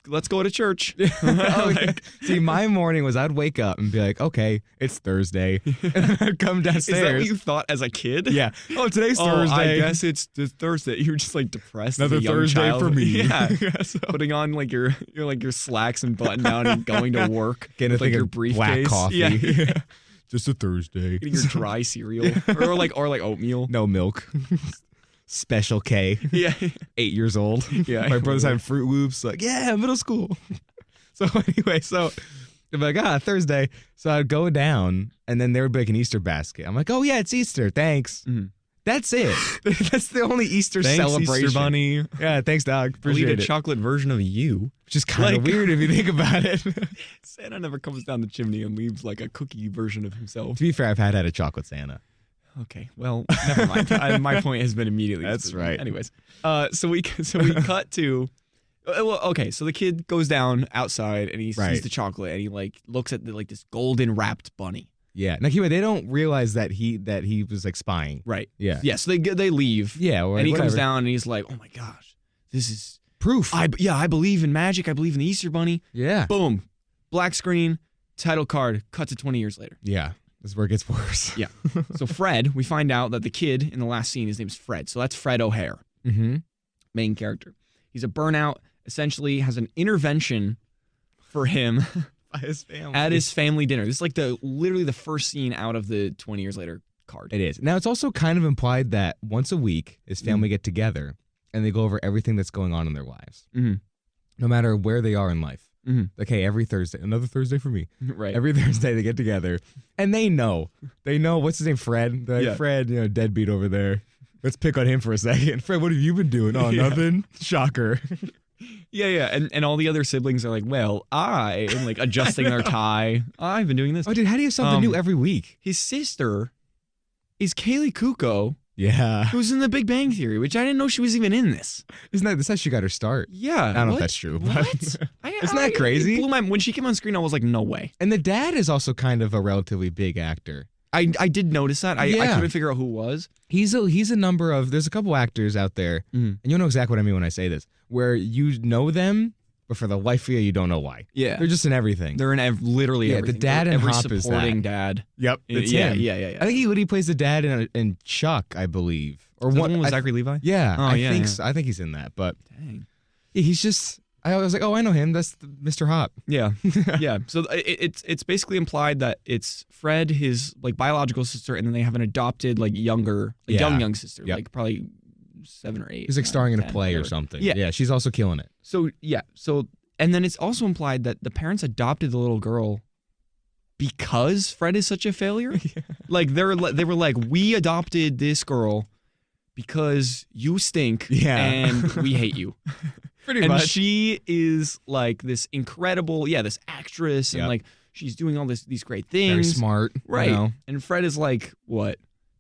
Speaker 1: Let's go to church.
Speaker 2: See, my morning was I'd wake up and be like, okay, it's Thursday. And then I'd come downstairs.
Speaker 1: Is that what you thought as a kid?
Speaker 2: Yeah. Oh, today's Thursday.
Speaker 1: I guess it's Thursday. You were just like depressed.
Speaker 2: Another
Speaker 1: as a young
Speaker 2: Thursday
Speaker 1: child.
Speaker 2: for me.
Speaker 1: Yeah.
Speaker 2: So,
Speaker 1: putting on like your slacks and button down and going to work.
Speaker 2: getting
Speaker 1: with, like your briefcase.
Speaker 2: black coffee.
Speaker 1: Yeah.
Speaker 2: Just a Thursday.
Speaker 1: Getting your dry cereal or like oatmeal.
Speaker 2: No milk. Special K.
Speaker 1: Yeah.
Speaker 2: 8 years old.
Speaker 1: Yeah.
Speaker 2: My brother's having Fruit Loops. Like, yeah, middle school. So anyway, I'm like, Thursday. So I'd go down, and then there would be like an Easter basket. I'm like, oh yeah, it's Easter. Thanks. Mm-hmm. That's it. That's the only Easter celebration.
Speaker 1: Easter Bunny.
Speaker 2: Yeah, thanks, dog. Appreciate
Speaker 1: I'll eat a chocolate version of you.
Speaker 2: Which is kind of weird if you think about it.
Speaker 1: Santa never comes down the chimney and leaves like a cookie version of himself.
Speaker 2: To be fair, I've had a chocolate Santa.
Speaker 1: Okay, well, never mind. My point has been immediately.
Speaker 2: That's right.
Speaker 1: Anyways, so we cut to. Well, okay, so the kid goes down outside and he sees the chocolate and he like looks at this golden wrapped bunny.
Speaker 2: Yeah. Now, they don't realize that he was like spying.
Speaker 1: Right.
Speaker 2: Yeah.
Speaker 1: Yeah. So they leave.
Speaker 2: Yeah.
Speaker 1: And he comes down and he's like, "Oh my gosh, this is
Speaker 2: proof."
Speaker 1: I believe in magic. I believe in the Easter Bunny.
Speaker 2: Yeah.
Speaker 1: Boom. Black screen. Title card. Cut to 20 years later.
Speaker 2: Yeah. This is where it gets worse.
Speaker 1: Yeah. So Fred, we find out that the kid in the last scene, his name's Fred. So that's Fred O'Hare.
Speaker 2: Mm-hmm.
Speaker 1: Main character. He's a burnout. Essentially has an intervention for him at his family dinner. This is like literally the first scene out of the 20 years later card.
Speaker 2: It is. Now, it's also kind of implied that once a week, his family get together and they go over everything that's going on in their lives.
Speaker 1: Mm-hmm.
Speaker 2: No matter where they are in life.
Speaker 1: Mm-hmm.
Speaker 2: Like, hey, every Thursday, another Thursday for me.
Speaker 1: Right.
Speaker 2: Every Thursday they get together and they know, what's his name? Fred. They're like, Fred, deadbeat over there. Let's pick on him for a second. Fred, what have you been doing? Oh, nothing. Shocker.
Speaker 1: Yeah. And all the other siblings are like, well, and like adjusting their tie. I've been doing this.
Speaker 2: Oh, dude, how do you have something new every week?
Speaker 1: His sister is Kaylee Kuko.
Speaker 2: Yeah.
Speaker 1: Who's in The Big Bang Theory, which I didn't know she was even in this.
Speaker 2: Isn't that's how she got her start?
Speaker 1: Yeah.
Speaker 2: I don't know if that's true.
Speaker 1: What?
Speaker 2: Isn't that crazy?
Speaker 1: When she came on screen, I was like, no way.
Speaker 2: And the dad is also kind of a relatively big actor.
Speaker 1: I did notice that. I couldn't figure out who it was.
Speaker 2: He's a number of, there's a couple actors out there, and you'll know exactly what I mean when I say this, where you know them, but for the life of you don't know why.
Speaker 1: Yeah.
Speaker 2: They're just in everything.
Speaker 1: They're in literally everything.
Speaker 2: The dad in
Speaker 1: every
Speaker 2: Hop is
Speaker 1: supporting
Speaker 2: that.
Speaker 1: dad.
Speaker 2: Yep. It's
Speaker 1: yeah.
Speaker 2: I think he literally plays the dad in Chuck, I believe. Or
Speaker 1: one with Zachary Levi?
Speaker 2: Yeah.
Speaker 1: Oh,
Speaker 2: I think he's in that, but
Speaker 1: dang.
Speaker 2: He's just, I was like, oh, I know him. That's Mr. Hop.
Speaker 1: Yeah. Yeah. So it's basically implied that it's Fred, his like biological sister, and then they have an adopted like younger, young sister, like probably 7 or 8.
Speaker 2: He's like starring in a
Speaker 1: 10,
Speaker 2: play
Speaker 1: whatever.
Speaker 2: or something.
Speaker 1: Yeah.
Speaker 2: Yeah. She's also killing it.
Speaker 1: So and then it's also implied that the parents adopted the little girl because Fred is such a failure. Yeah. Like they were like, we adopted this girl because you stink and we hate you.
Speaker 2: Pretty much.
Speaker 1: And she is like this incredible, this actress, and like she's doing all these great things.
Speaker 2: Very smart.
Speaker 1: Right.
Speaker 2: You know?
Speaker 1: And Fred is like, what,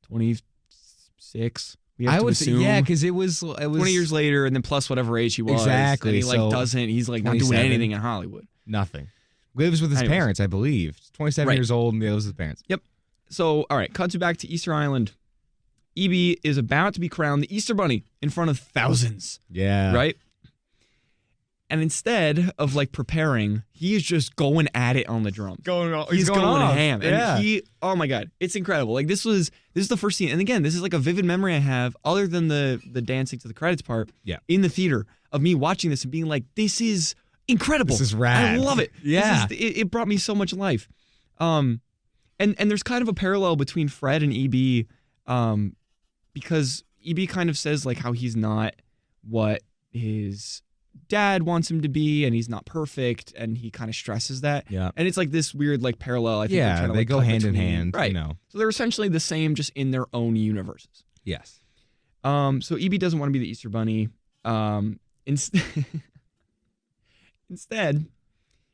Speaker 1: 26?
Speaker 2: I would say, because it was
Speaker 1: 20 years later, and then plus whatever age he was.
Speaker 2: Exactly.
Speaker 1: And he like doesn't, he's like not doing anything in Hollywood.
Speaker 2: Nothing. Lives with his parents, I believe. He's 27 years old and lives with his parents.
Speaker 1: Yep. So, all right, cut to back to Easter Island. E.B. is about to be crowned the Easter Bunny in front of thousands.
Speaker 2: Yeah.
Speaker 1: Right? And instead of like preparing, he is just going at it on the drums. He's going ham. And oh my God, it's incredible. Like this is the first scene. And again, this is like a vivid memory I have, other than the dancing to the credits part, in the theater, of me watching this and being like, this is incredible.
Speaker 2: This is rad.
Speaker 1: I love it.
Speaker 2: Yeah.
Speaker 1: It brought me so much life. And there's kind of a parallel between Fred and E.B. Because E.B. kind of says like how he's not what his dad wants him to be, and he's not perfect, and he kind of stresses that.
Speaker 2: Yeah.
Speaker 1: And it's like this weird like parallel. I think they're trying to,
Speaker 2: they
Speaker 1: like,
Speaker 2: go
Speaker 1: cut
Speaker 2: hand in
Speaker 1: between-
Speaker 2: hand.
Speaker 1: right?
Speaker 2: You know.
Speaker 1: So they're essentially the same, just in their own universes.
Speaker 2: Yes.
Speaker 1: So EB doesn't want to be the Easter Bunny. Instead,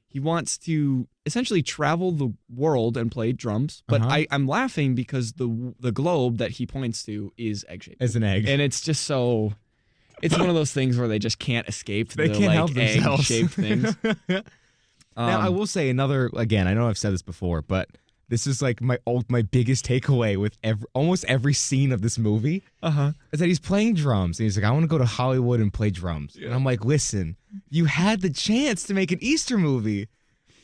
Speaker 1: he wants to essentially travel the world and play drums. But I'm laughing because the globe that he points to is egg-shaped.
Speaker 2: As an egg.
Speaker 1: And it's just so... It's one of those things where they just can't escape
Speaker 2: They
Speaker 1: the
Speaker 2: can't
Speaker 1: like
Speaker 2: help themselves.
Speaker 1: egg-shaped things.
Speaker 2: Now, I will say again, I know I've said this before, but this is like my biggest takeaway with almost every scene of this movie is that he's playing drums. And he's like, I want to go to Hollywood and play drums. Yeah. And I'm like, listen, you had the chance to make an Easter movie.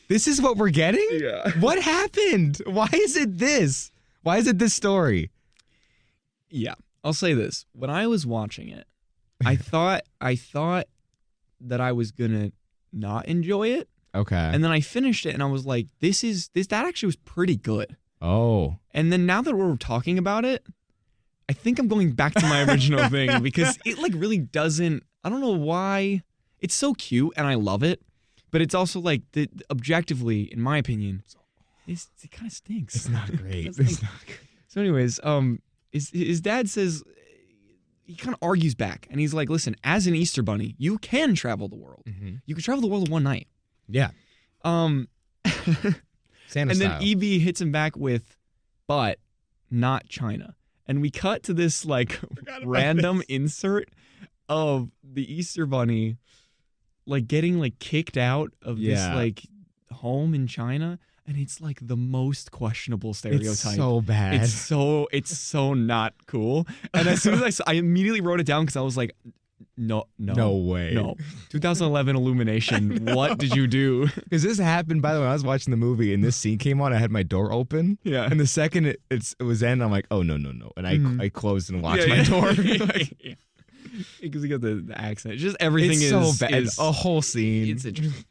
Speaker 2: This is what we're getting?
Speaker 1: Yeah.
Speaker 2: What happened? Why is it this? Why is it this story?
Speaker 1: Yeah. I'll say this. When I was watching it, I thought that I was gonna not enjoy it.
Speaker 2: Okay.
Speaker 1: And then I finished it and I was like, that actually was pretty good.
Speaker 2: Oh.
Speaker 1: And then now that we're talking about it, I think I'm going back to my original thing because it like really doesn't, I don't know why. It's so cute and I love it, but it's also like objectively, in my opinion, it kind of stinks.
Speaker 2: It's not great.
Speaker 1: It's not good. So anyways, his dad says, he kind of argues back and he's like, listen, as an Easter Bunny, you can travel the world. Mm-hmm. You can travel the world in one night.
Speaker 2: Yeah.
Speaker 1: Santa and then
Speaker 2: style.
Speaker 1: EB hits him back with, but not China. And we cut to this like random insert of the Easter Bunny like getting like kicked out of this like home in China. And it's like the most questionable stereotype.
Speaker 2: It's so bad.
Speaker 1: It's so not cool. And as soon as I immediately wrote it down because I was like, no
Speaker 2: way.
Speaker 1: No. 2011 Illumination. What did you do?
Speaker 2: Because this happened, by the way, when I was watching the movie and this scene came on, I had my door open.
Speaker 1: Yeah.
Speaker 2: And the second it was in, I'm like, oh, no. And I closed and locked my door.
Speaker 1: Because you got the accent. Just everything
Speaker 2: it's so bad. A whole scene.
Speaker 1: It's interesting.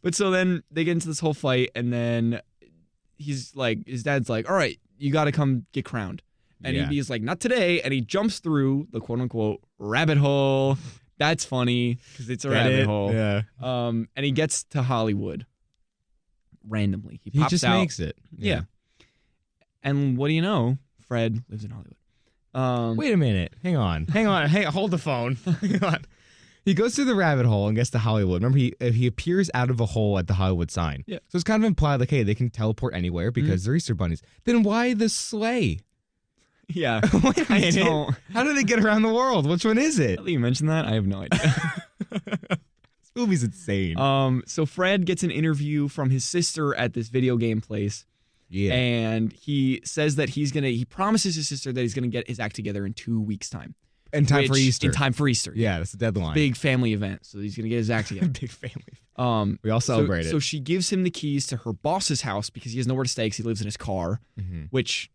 Speaker 1: But so then they get into this whole fight, and then he's like, his dad's like, all right, you got to come get crowned. And EB is like, not today. And he jumps through the quote unquote rabbit hole. That's funny because it's a rabbit hole.
Speaker 2: Yeah.
Speaker 1: And he gets to Hollywood randomly. He pops
Speaker 2: just
Speaker 1: out.
Speaker 2: makes it.
Speaker 1: Yeah. And what do you know? Fred lives in Hollywood.
Speaker 2: Wait a minute. Hang on. Hold the phone. Hang on. He goes through the rabbit hole and gets to Hollywood. Remember, he appears out of a hole at the Hollywood sign.
Speaker 1: Yeah.
Speaker 2: So it's kind of implied, like, hey, they can teleport anywhere because they're Easter bunnies. Then why the sleigh?
Speaker 1: Yeah.
Speaker 2: Wait a minute. How do they get around the world? Which one is it?
Speaker 1: Now that you mentioned that, I have no idea.
Speaker 2: This movie's insane.
Speaker 1: So Fred gets an interview from his sister at this video game place.
Speaker 2: Yeah.
Speaker 1: And he says that he promises his sister that he's going to get his act together in 2 weeks' time.
Speaker 2: In time for Easter.
Speaker 1: In time for Easter.
Speaker 2: Yeah, that's the deadline.
Speaker 1: Big family event. So he's going to get his act together.
Speaker 2: Big family. We all celebrate it.
Speaker 1: So she gives him the keys to her boss's house because he has nowhere to stay because he lives in his car, which,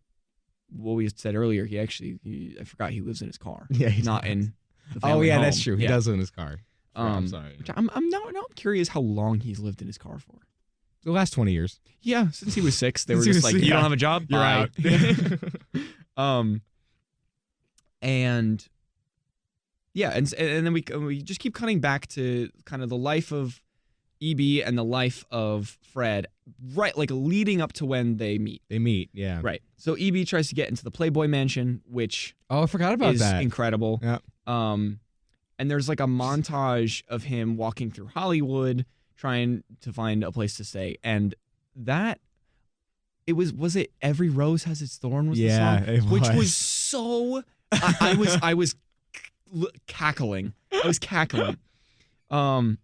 Speaker 1: what we had said earlier, I forgot he lives in his car.
Speaker 2: Yeah,
Speaker 1: he's not in the family
Speaker 2: yeah,
Speaker 1: home.
Speaker 2: that's true. He does live in his car. I'm sorry.
Speaker 1: Which I'm now curious how long he's lived in his car for.
Speaker 2: The last 20 years.
Speaker 1: Yeah, since he was 6, they were just like, you don't have a job?
Speaker 2: You're
Speaker 1: Bye.
Speaker 2: out.
Speaker 1: And yeah, and then we just keep cutting back to kind of the life of EB and the life of Fred, right, like leading up to when they meet.
Speaker 2: They meet, yeah.
Speaker 1: Right. So EB tries to get into the Playboy Mansion, which
Speaker 2: I forgot about that.
Speaker 1: Incredible.
Speaker 2: Yeah.
Speaker 1: And there's like a montage of him walking through Hollywood trying to find a place to stay, and that was it Every Rose Has Its Thorn was the song, which was so I was cackling. I was cackling. And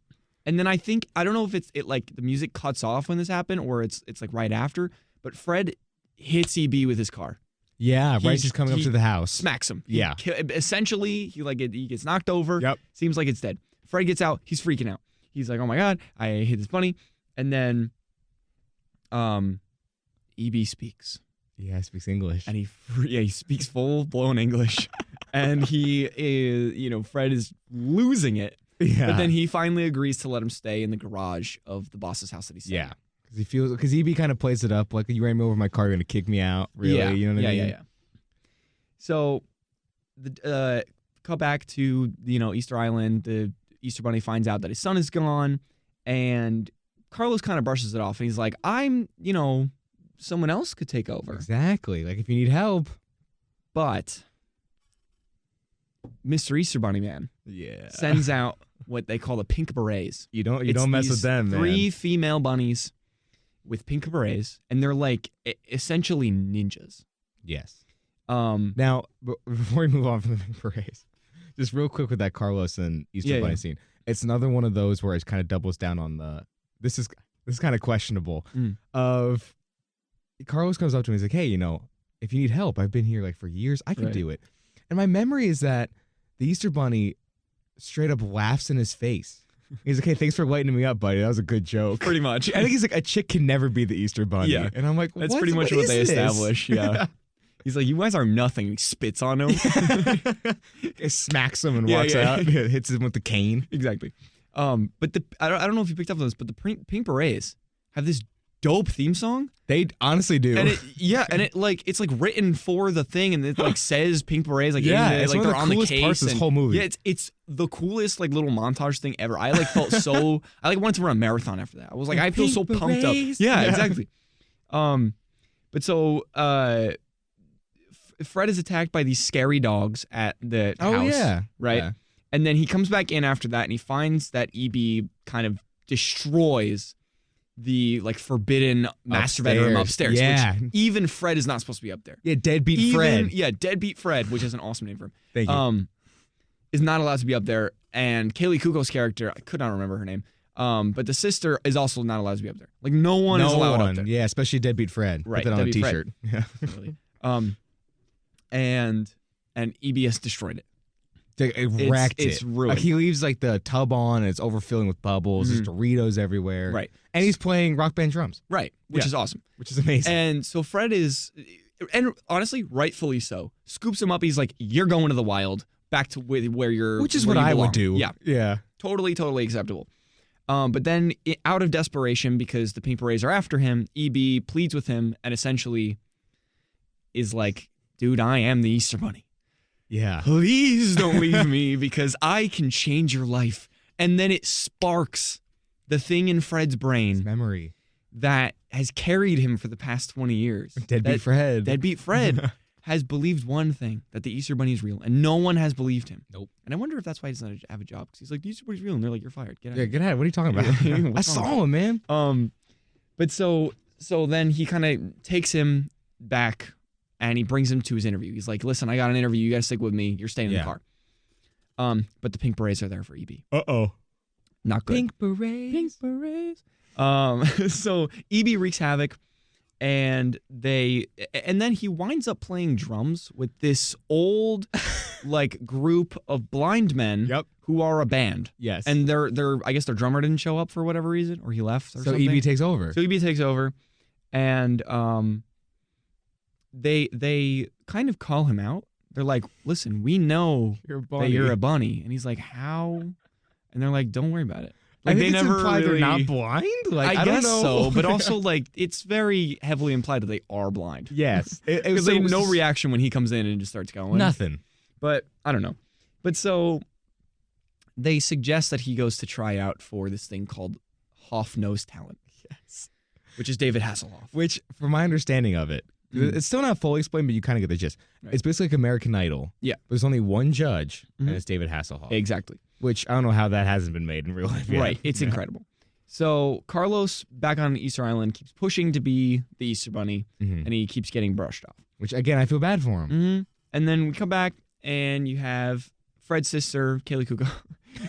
Speaker 1: then I don't know if it like the music cuts off when this happened or it's like right after, but Fred hits EB with his car.
Speaker 2: Yeah, right. He's coming up to the house.
Speaker 1: Smacks him.
Speaker 2: Yeah.
Speaker 1: Essentially, he gets knocked over.
Speaker 2: Yep.
Speaker 1: Seems like it's dead. Fred gets out. He's freaking out. He's like, oh my God, I hate this bunny. And then EB speaks.
Speaker 2: Yeah, he speaks English.
Speaker 1: And he speaks full-blown English. And Fred is losing it.
Speaker 2: Yeah.
Speaker 1: But then he finally agrees to let him stay in the garage of the boss's house that he's staying.
Speaker 2: Yeah. Because EB kind of plays it up like, you ran me over my car, you're going to kick me out. Really?
Speaker 1: Yeah.
Speaker 2: You know what I mean?
Speaker 1: Yeah. So, cut back to, Easter Island. The Easter Bunny finds out that his son is gone, and Carlos kind of brushes it off, and he's like, someone else could take over.
Speaker 2: Exactly. Like, if you need help.
Speaker 1: But Mr. Easter Bunny Man sends out what they call the pink berets.
Speaker 2: You don't mess with them, man.
Speaker 1: 3 female bunnies with pink berets, and they're like essentially ninjas.
Speaker 2: Yes. Now, before we move on from the pink berets, just real quick with that Carlos and Easter Bunny scene. It's another one of those where it kind of doubles down on the this is kind of questionable. Of Carlos comes up to me, he's like, hey, if you need help, I've been here like for years, I can do it. And my memory is that the Easter Bunny straight up laughs in his face. He's like, hey, thanks for lightening me up, buddy. That was a good joke.
Speaker 1: Pretty much.
Speaker 2: I think he's like, a chick can never be the Easter Bunny.
Speaker 1: Yeah.
Speaker 2: And I'm like,
Speaker 1: that's pretty much what they establish. Yeah. He's like, you guys are nothing. He spits on him.
Speaker 2: He smacks him and walks out. Hits him with the cane.
Speaker 1: Exactly. But I don't know if you picked up on this, but the Pink Berets have this dope theme song.
Speaker 2: They honestly do.
Speaker 1: And it's like written for the thing, and it like says Pink Berets like
Speaker 2: it's
Speaker 1: like
Speaker 2: one
Speaker 1: they're
Speaker 2: of
Speaker 1: on
Speaker 2: the
Speaker 1: the
Speaker 2: coolest
Speaker 1: case.
Speaker 2: parts of this whole movie.
Speaker 1: Yeah, it's the coolest like little montage thing ever. I like felt so I like wanted to run a marathon after that. I was like, I feel so pumped up. Yeah, exactly. But so Fred is attacked by these scary dogs at the house. Right? Yeah. And then he comes back in after that, and he finds that EB kind of destroys the like forbidden master bedroom upstairs.
Speaker 2: Yeah.
Speaker 1: Which even Fred is not supposed to be up there.
Speaker 2: Yeah, Deadbeat Fred.
Speaker 1: Yeah, Deadbeat Fred, which is an awesome name for him.
Speaker 2: Thank you.
Speaker 1: Is not allowed to be up there. And Kaylee Kuko's character, I could not remember her name. But the sister is also not allowed to be up there. Like no one is allowed up there.
Speaker 2: Yeah, especially Deadbeat Fred.
Speaker 1: Right.
Speaker 2: Put that on a t-shirt.
Speaker 1: Yeah. And EBS destroyed it.
Speaker 2: It wrecked it.
Speaker 1: It's ruined.
Speaker 2: Like he leaves like the tub on and it's overfilling with bubbles. There's Doritos everywhere.
Speaker 1: Right.
Speaker 2: And he's playing Rock Band drums.
Speaker 1: Right. Which is awesome.
Speaker 2: Which is amazing.
Speaker 1: And so Fred is, and honestly, rightfully so, scoops him up. He's like, you're going to the wild, back to where you're.
Speaker 2: Which is what I would do.
Speaker 1: Yeah.
Speaker 2: Yeah.
Speaker 1: Totally acceptable. But then out of desperation, because the Pink Berets are after him, EB pleads with him and essentially is like, dude, I am the Easter Bunny.
Speaker 2: Yeah.
Speaker 1: Please don't leave me because I can change your life. And then it sparks the thing in Fred's brain.
Speaker 2: Memory.
Speaker 1: That has carried him for the past 20 years.
Speaker 2: Deadbeat Fred.
Speaker 1: Deadbeat Fred has believed one thing, that the Easter Bunny is real. And no one has believed him.
Speaker 2: Nope.
Speaker 1: And I wonder if that's why he doesn't have a job. Because he's like, the Easter Bunny's real. And they're like, you're fired. Get out.
Speaker 2: Yeah, get out. What are you talking about? I saw him, man.
Speaker 1: But so then he kind of takes him back and he brings him to his interview. He's like, listen, I got an interview. You got to stick with me. You're staying in the car. But the Pink Berets are there for EB.
Speaker 2: Uh-oh.
Speaker 1: Not good.
Speaker 2: Pink Berets.
Speaker 1: Pink Berets. So EB wreaks havoc, and then he winds up playing drums with this old like group of blind men who are a band.
Speaker 2: Yes.
Speaker 1: And I guess their drummer didn't show up for whatever reason, or he left or something.
Speaker 2: So EB takes over.
Speaker 1: And they kind of call him out. They're like, listen, we know that you're a bunny. And he's like, how? And they're like, don't worry about it. Like,
Speaker 2: I think
Speaker 1: they
Speaker 2: it's
Speaker 1: never
Speaker 2: implied
Speaker 1: really,
Speaker 2: they're not blind? Like, I
Speaker 1: guess
Speaker 2: don't know.
Speaker 1: so, but also like it's very heavily implied that they are blind.
Speaker 2: Yes.
Speaker 1: Because they have no reaction when he comes in and just starts going.
Speaker 2: Nothing.
Speaker 1: But I don't know. But so they suggest that he goes to try out for this thing called Hoff-Nose Talent.
Speaker 2: Yes.
Speaker 1: Which is David Hasselhoff.
Speaker 2: Which, from my understanding of it, it's still not fully explained, but you kind of get the gist. Right. It's basically like American Idol.
Speaker 1: Yeah.
Speaker 2: But there's only one judge, and it's David Hasselhoff.
Speaker 1: Exactly.
Speaker 2: Which I don't know how that hasn't been made in real life yet.
Speaker 1: Right. It's incredible. So Carlos, back on Easter Island, keeps pushing to be the Easter Bunny, and he keeps getting brushed off.
Speaker 2: Which, again, I feel bad for him.
Speaker 1: And then we come back, and you have Fred's sister, Kaylee Kuko.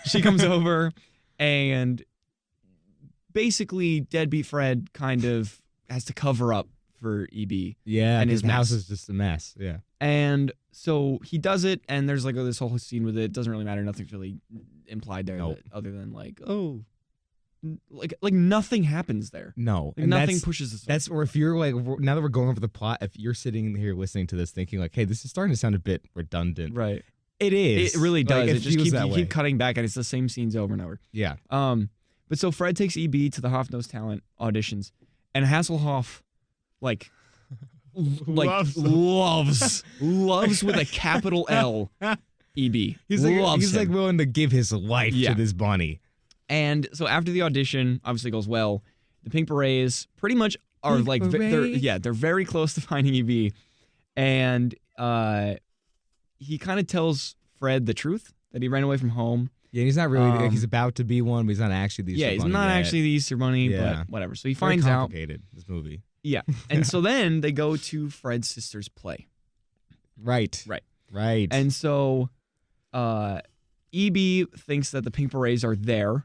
Speaker 1: She comes over, and basically Deadbeat Fred kind of has to cover up for EB.
Speaker 2: Yeah,
Speaker 1: and
Speaker 2: his house is just a mess. Yeah.
Speaker 1: And so he does it, and there's like this whole scene with it. It doesn't really matter. Nothing's really implied there other than like, oh, like nothing happens there.
Speaker 2: No.
Speaker 1: Like nothing pushes us.
Speaker 2: That's where if you're like, now that we're going over the plot, if you're sitting here listening to this thinking like, hey, this is starting to sound a bit redundant.
Speaker 1: Right.
Speaker 2: It is.
Speaker 1: It really does.
Speaker 2: Like,
Speaker 1: it just keep cutting back, and it's the same scenes over and over.
Speaker 2: Yeah.
Speaker 1: But so Fred takes EB to the Hoff-Nose Talent auditions, and Hasselhoff, loves with a capital L, EB.
Speaker 2: He's like willing to give his life to this bunny.
Speaker 1: And so after the audition, obviously goes well. The Pink Berets pretty much are they're very close to finding EB, and he kind of tells Fred the truth that he ran away from home.
Speaker 2: Yeah, he's not really. He's about to be one, but he's not actually the Easter Bunny.
Speaker 1: Yeah, he's not actually the Easter Bunny, but whatever. So he finds out.
Speaker 2: Complicated, this movie.
Speaker 1: Yeah, and so then they go to Fred's sister's play.
Speaker 2: Right.
Speaker 1: And so EB thinks that the Pink Berets are there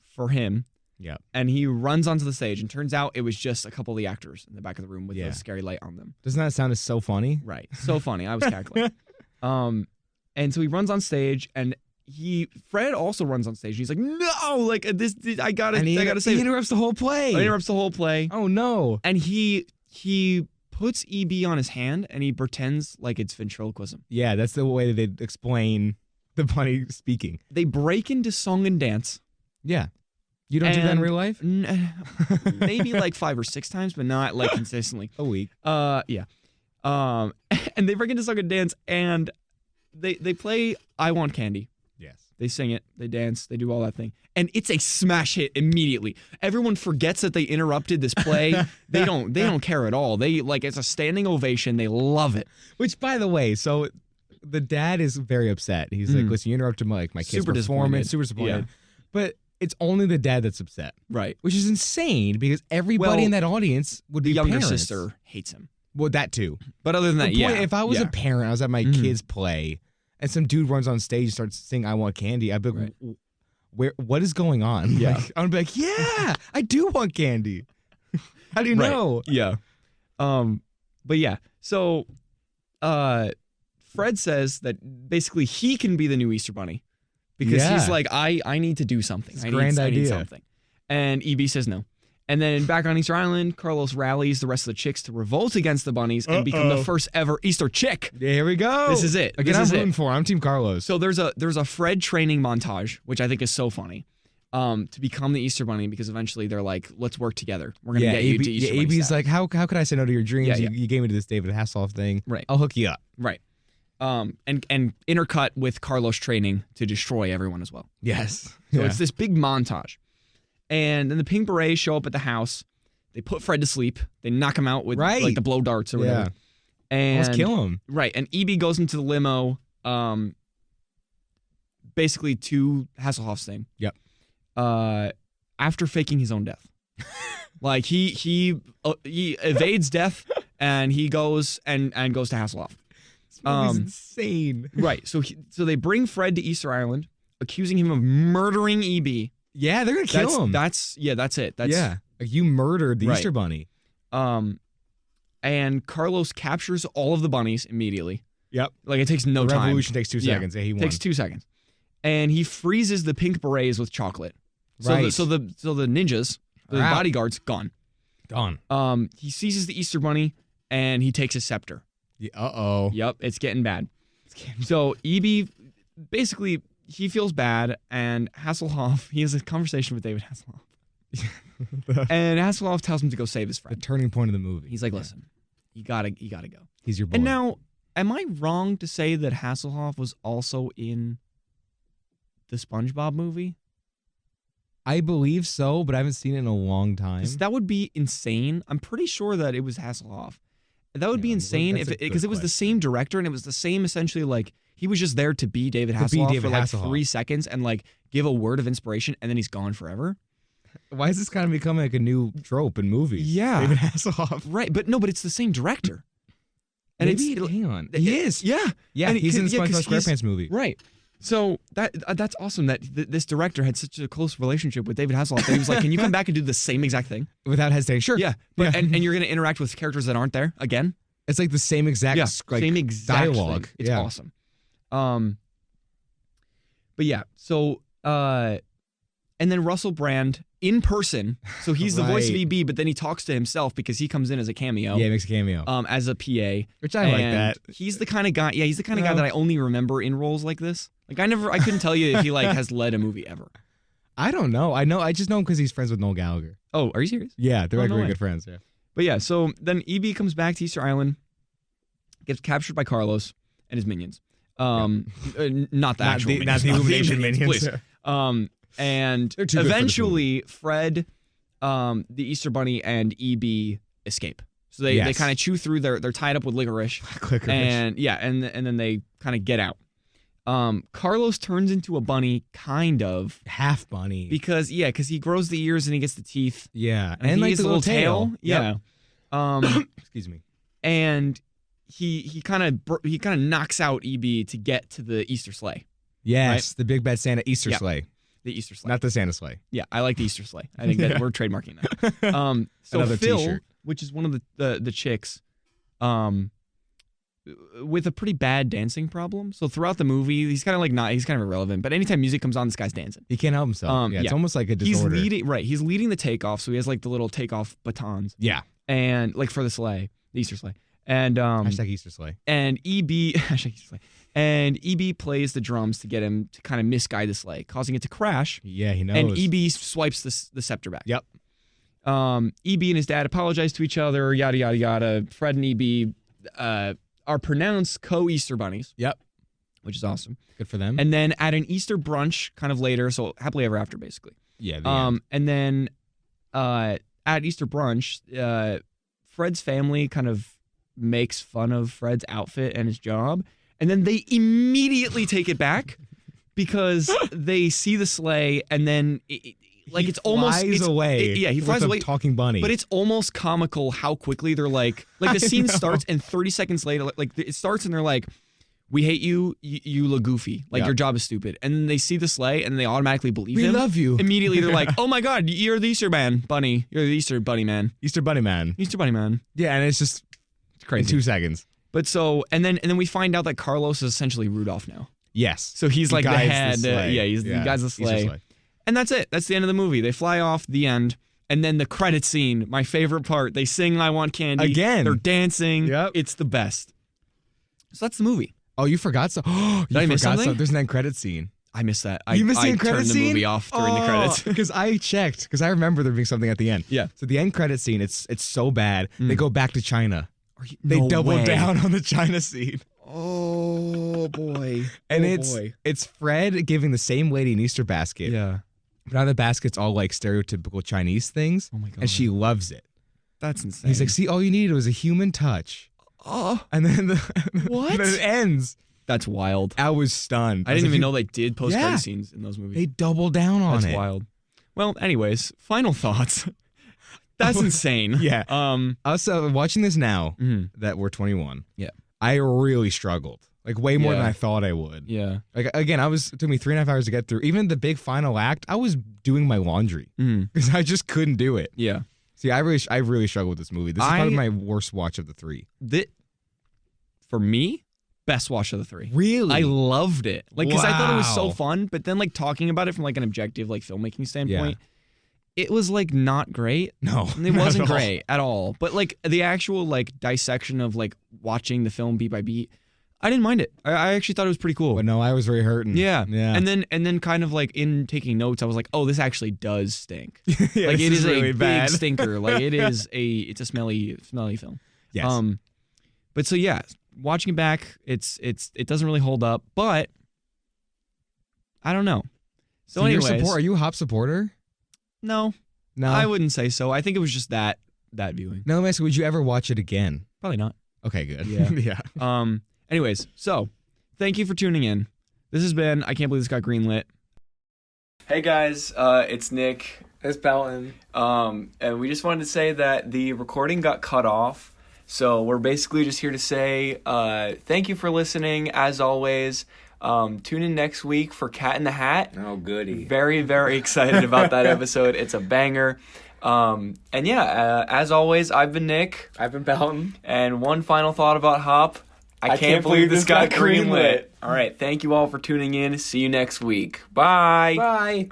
Speaker 1: for him.
Speaker 2: Yeah.
Speaker 1: And he runs onto the stage, and turns out it was just a couple of the actors in the back of the room with the scary light on them.
Speaker 2: Doesn't that sound so funny?
Speaker 1: Right. So funny. I was cackling. And so he runs on stage, and Fred also runs on stage. He's like, no, like this I gotta say.
Speaker 2: He interrupts the whole play.
Speaker 1: Oh
Speaker 2: no.
Speaker 1: And he puts EB on his hand, and he pretends like it's ventriloquism.
Speaker 2: Yeah, that's the way that they explain the bunny speaking.
Speaker 1: They break into song and dance.
Speaker 2: Yeah. You don't do that in real life?
Speaker 1: Maybe like 5 or 6 times, but not like consistently.
Speaker 2: A week.
Speaker 1: Yeah. And they break into song and dance, and they play I Want Candy.
Speaker 2: Yes.
Speaker 1: They sing it, they dance, they do all that thing. And it's a smash hit immediately. Everyone forgets that they interrupted this play. They don't care at all. It's a standing ovation. They love it.
Speaker 2: Which, by the way, so the dad is very upset. He's like, listen, you interrupted my kid's performance. Super disappointed.
Speaker 1: Yeah.
Speaker 2: But it's only the dad that's upset.
Speaker 1: Right.
Speaker 2: Which is insane because everybody in that audience would be
Speaker 1: the younger
Speaker 2: parents.
Speaker 1: sister hates him.
Speaker 2: Well, that too.
Speaker 1: But other than that,
Speaker 2: if I was a parent, I was at my kid's play, and some dude runs on stage and starts singing "I Want Candy," I'd be like, what is going on?
Speaker 1: Yeah.
Speaker 2: I'm like, yeah, I do want candy. How do you know?
Speaker 1: Yeah. But yeah, so Fred says that basically he can be the new Easter Bunny because he's like, I need to do something. I need something. And EB says no. And then back on Easter Island, Carlos rallies the rest of the chicks to revolt against the bunnies and become the first ever Easter chick.
Speaker 2: Here we go.
Speaker 1: This is it.
Speaker 2: Again, I'm rooting for. I'm Team Carlos.
Speaker 1: So there's a Fred training montage, which I think is so funny, to become the Easter Bunny because eventually they're like, let's work together. We're gonna get you to Easter Bunny.
Speaker 2: AB's like, how could I say no to your dreams? You gave me to this David Hasselhoff thing.
Speaker 1: Right.
Speaker 2: I'll hook you up.
Speaker 1: Right. And intercut with Carlos training to destroy everyone as well.
Speaker 2: Yes.
Speaker 1: So it's this big montage. And then the Pink Berets show up at the house. They put Fred to sleep. They knock him out with like the blow darts or whatever. And
Speaker 2: almost kill him.
Speaker 1: Right. And EB goes into the limo, basically to Hasselhoff's thing.
Speaker 2: Yep.
Speaker 1: After faking his own death. Like he evades death and he goes and goes to Hasselhoff.
Speaker 2: This movie's insane.
Speaker 1: Right. So they bring Fred to Easter Island, accusing him of murdering EB.
Speaker 2: Yeah, they're gonna kill him.
Speaker 1: That's it.
Speaker 2: Like you murdered the Easter Bunny.
Speaker 1: And Carlos captures all of the bunnies immediatly.
Speaker 2: Yep.
Speaker 1: Like it takes no time.
Speaker 2: Revolution takes 2 seconds. Yeah, he won.
Speaker 1: Takes 2 seconds. And he freezes the Pink Berets with chocolate.
Speaker 2: Right.
Speaker 1: So the ninjas, the bodyguards, gone. He seizes the Easter Bunny and he takes his scepter.
Speaker 2: Yeah,
Speaker 1: Yep, it's getting bad. So EB basically he feels bad, and Hasselhoff, he has a conversation with David Hasselhoff. And Hasselhoff tells him to go save his friend.
Speaker 2: The turning point of the movie.
Speaker 1: He's like, listen, you gotta go.
Speaker 2: He's your boy.
Speaker 1: And now, am I wrong to say that Hasselhoff was also in the SpongeBob movie?
Speaker 2: I believe so, but I haven't seen it in a long time.
Speaker 1: That would be insane. I'm pretty sure that it was Hasselhoff. That would be insane because it was the same director, and it was the same essentially like he was just there to be David Hasselhoff for like 3 seconds and like give a word of inspiration, and then he's gone forever.
Speaker 2: Why is this kind of becoming like a new trope in movies?
Speaker 1: Yeah,
Speaker 2: David Hasselhoff.
Speaker 1: Right, but it's the same director.
Speaker 2: And hang on, he is.
Speaker 1: Yeah,
Speaker 2: and he's in the SpongeBob SquarePants movie.
Speaker 1: Right. So that's awesome that this director had such a close relationship with David Hasselhoff that he was like, can you come back and do the same exact thing?
Speaker 2: Without hesitation, sure.
Speaker 1: Yeah, but, and you're going to interact with characters that aren't there again?
Speaker 2: It's like the same exact,
Speaker 1: same exact
Speaker 2: dialogue.
Speaker 1: Thing. It's awesome. But yeah, so, and then Russell Brand in person, so he's the voice of EB, but then he talks to himself because he comes in as a cameo.
Speaker 2: Yeah, he makes a cameo.
Speaker 1: As a PA.
Speaker 2: Which I like that.
Speaker 1: He's the kind of guy, he's the kind of guy that I only remember in roles like this. Like I couldn't tell you if he like has led a movie ever.
Speaker 2: I don't know. I just know him because he's friends with Noel Gallagher.
Speaker 1: Oh, are you serious?
Speaker 2: Yeah, they're really good friends. Yeah.
Speaker 1: But yeah, so then EB comes back to Easter Island, gets captured by Carlos and his minions. Not the actual minions,
Speaker 2: not the Illumination
Speaker 1: minions,
Speaker 2: minions.
Speaker 1: please. And
Speaker 2: They're too good for this
Speaker 1: eventually Fred, the Easter Bunny, and EB escape. So they kind of chew through. They're tied up with licorice. And then they kind of get out. Carlos turns into a bunny, kind of
Speaker 2: half bunny,
Speaker 1: because he grows the ears and he gets the teeth.
Speaker 2: Yeah,
Speaker 1: and he
Speaker 2: like
Speaker 1: gets
Speaker 2: the
Speaker 1: a little tail.
Speaker 2: Yep.
Speaker 1: Yeah.
Speaker 2: Excuse me.
Speaker 1: And he kind of knocks out EB to get to the Easter sleigh.
Speaker 2: Yes,
Speaker 1: right?
Speaker 2: The Big Bad Santa Easter sleigh.
Speaker 1: The Easter sleigh,
Speaker 2: not the Santa sleigh.
Speaker 1: Yeah, I like the Easter sleigh. I think that we're trademarking that. So
Speaker 2: Another
Speaker 1: Phil,
Speaker 2: t-shirt.
Speaker 1: which is one of the chicks, with a pretty bad dancing problem. So throughout the movie, he's kind of irrelevant. But anytime music comes on, this guy's dancing.
Speaker 2: He can't help himself. It's almost like a disorder.
Speaker 1: He's leading the takeoff, so he has like the little takeoff batons.
Speaker 2: Yeah,
Speaker 1: and like for the sleigh, the Easter sleigh, and
Speaker 2: hashtag Easter sleigh.
Speaker 1: And EB hashtag Easter sleigh. And EB plays the drums to get him to kind of misguide the sleigh, causing it to crash.
Speaker 2: Yeah, he knows.
Speaker 1: And EB swipes the scepter back.
Speaker 2: Yep.
Speaker 1: EB and his dad apologize to each other, yada, yada, yada. Fred and EB are pronounced co-Easter bunnies.
Speaker 2: Yep.
Speaker 1: Which is awesome.
Speaker 2: Good for them.
Speaker 1: And then at an Easter brunch kind of later, so happily ever after, basically.
Speaker 2: Yeah.
Speaker 1: And then at Easter brunch, Fred's family kind of makes fun of Fred's outfit and his job. And then they immediately take it back because they see the sleigh and then he flies
Speaker 2: away.
Speaker 1: He flies away.
Speaker 2: Talking bunny.
Speaker 1: But it's almost comical how quickly they're like the scene starts and 30 seconds later, like it starts and they're like, "We hate you. You look goofy. Like your job is stupid." And then they see the sleigh and they automatically believe him.
Speaker 2: We love you.
Speaker 1: Immediately they're like, "Oh my God, you're the Easter bunny. You're the Easter bunny man.
Speaker 2: Easter bunny man.
Speaker 1: Easter bunny man."
Speaker 2: Yeah, and it's just
Speaker 1: crazy.
Speaker 2: In 2 seconds.
Speaker 1: But so and then we find out that Carlos is essentially Rudolph now.
Speaker 2: Yes.
Speaker 1: So he's like the head. He guides the sleigh. And that's it. That's the end of the movie. They fly off, the end. And then the credit scene, my favorite part. They sing "I Want Candy."
Speaker 2: Again.
Speaker 1: They're dancing.
Speaker 2: Yep.
Speaker 1: It's the best. So that's the movie.
Speaker 2: Oh, you forgot something?
Speaker 1: Did I miss something?
Speaker 2: There's an end credit scene.
Speaker 1: I missed that.
Speaker 2: You missed the end
Speaker 1: I
Speaker 2: credit
Speaker 1: turned
Speaker 2: scene?
Speaker 1: the movie off during the credits.
Speaker 2: Because I checked. Because I remember there being something at the end.
Speaker 1: Yeah.
Speaker 2: So the end credit scene, it's so bad. They go back to China. They
Speaker 1: No
Speaker 2: double
Speaker 1: way.
Speaker 2: down on the China scene.
Speaker 1: Oh, boy.
Speaker 2: And it's Fred giving the same lady an Easter basket.
Speaker 1: Yeah.
Speaker 2: But now the basket's all like stereotypical Chinese things.
Speaker 1: Oh, my God.
Speaker 2: And she loves it.
Speaker 1: That's insane.
Speaker 2: He's like, see, all you needed was a human touch.
Speaker 1: Oh.
Speaker 2: And then
Speaker 1: What?
Speaker 2: then it ends.
Speaker 1: That's wild.
Speaker 2: I was stunned.
Speaker 1: I didn't even know they did post-credit scenes in those movies.
Speaker 2: They double down on it.
Speaker 1: That's wild. Well, anyways, final thoughts. That's insane.
Speaker 2: Yeah. Also, watching this now that we're 21, I really struggled. Like way more than I thought I would.
Speaker 1: Yeah.
Speaker 2: Like again, it took me 3.5 hours to get through. Even the big final act, I was doing my laundry because I just couldn't do it.
Speaker 1: Yeah.
Speaker 2: See, I really struggled with this movie. This is probably my worst watch of the three.
Speaker 1: For me, best watch of the three.
Speaker 2: Really?
Speaker 1: I loved it. Like, because I thought it was so fun, but then like talking about it from like an objective like filmmaking standpoint, it was like not great.
Speaker 2: No,
Speaker 1: it wasn't great at all. But like the actual like dissection of like watching the film beat by beat, I didn't mind it. I actually thought it was pretty cool.
Speaker 2: But no, I was very hurting.
Speaker 1: Yeah.
Speaker 2: Yeah.
Speaker 1: And then kind of like in taking notes, I was like, oh, this actually does stink.
Speaker 2: Yeah,
Speaker 1: like it is
Speaker 2: really
Speaker 1: a
Speaker 2: bad.
Speaker 1: big stinker. Like it's a smelly film.
Speaker 2: Yes.
Speaker 1: But so yeah, watching it back, it doesn't really hold up, but I don't know. So anyways,
Speaker 2: are you a Hop supporter?
Speaker 1: No, I wouldn't say so. I think it was just that viewing.
Speaker 2: No, let me ask you, would you ever watch it again?
Speaker 1: Probably not.
Speaker 2: Okay, good.
Speaker 1: Yeah.
Speaker 2: Yeah.
Speaker 1: Anyways, so thank you for tuning in. This has been I Can't Believe This Got Greenlit. Hey guys, it's Nick.
Speaker 3: It's Pelton.
Speaker 1: And we just wanted to say that the recording got cut off. So we're basically just here to say thank you for listening, as always. Tune in next week for Cat in the Hat.
Speaker 3: Oh, goody.
Speaker 1: Very, very excited about that episode. It's a banger. And yeah, as always, I've been Nick.
Speaker 3: I've been Pelton.
Speaker 1: And one final thought about Hop. I can't believe this got greenlit. All right, thank you all for tuning in. See you next week. Bye.
Speaker 3: Bye.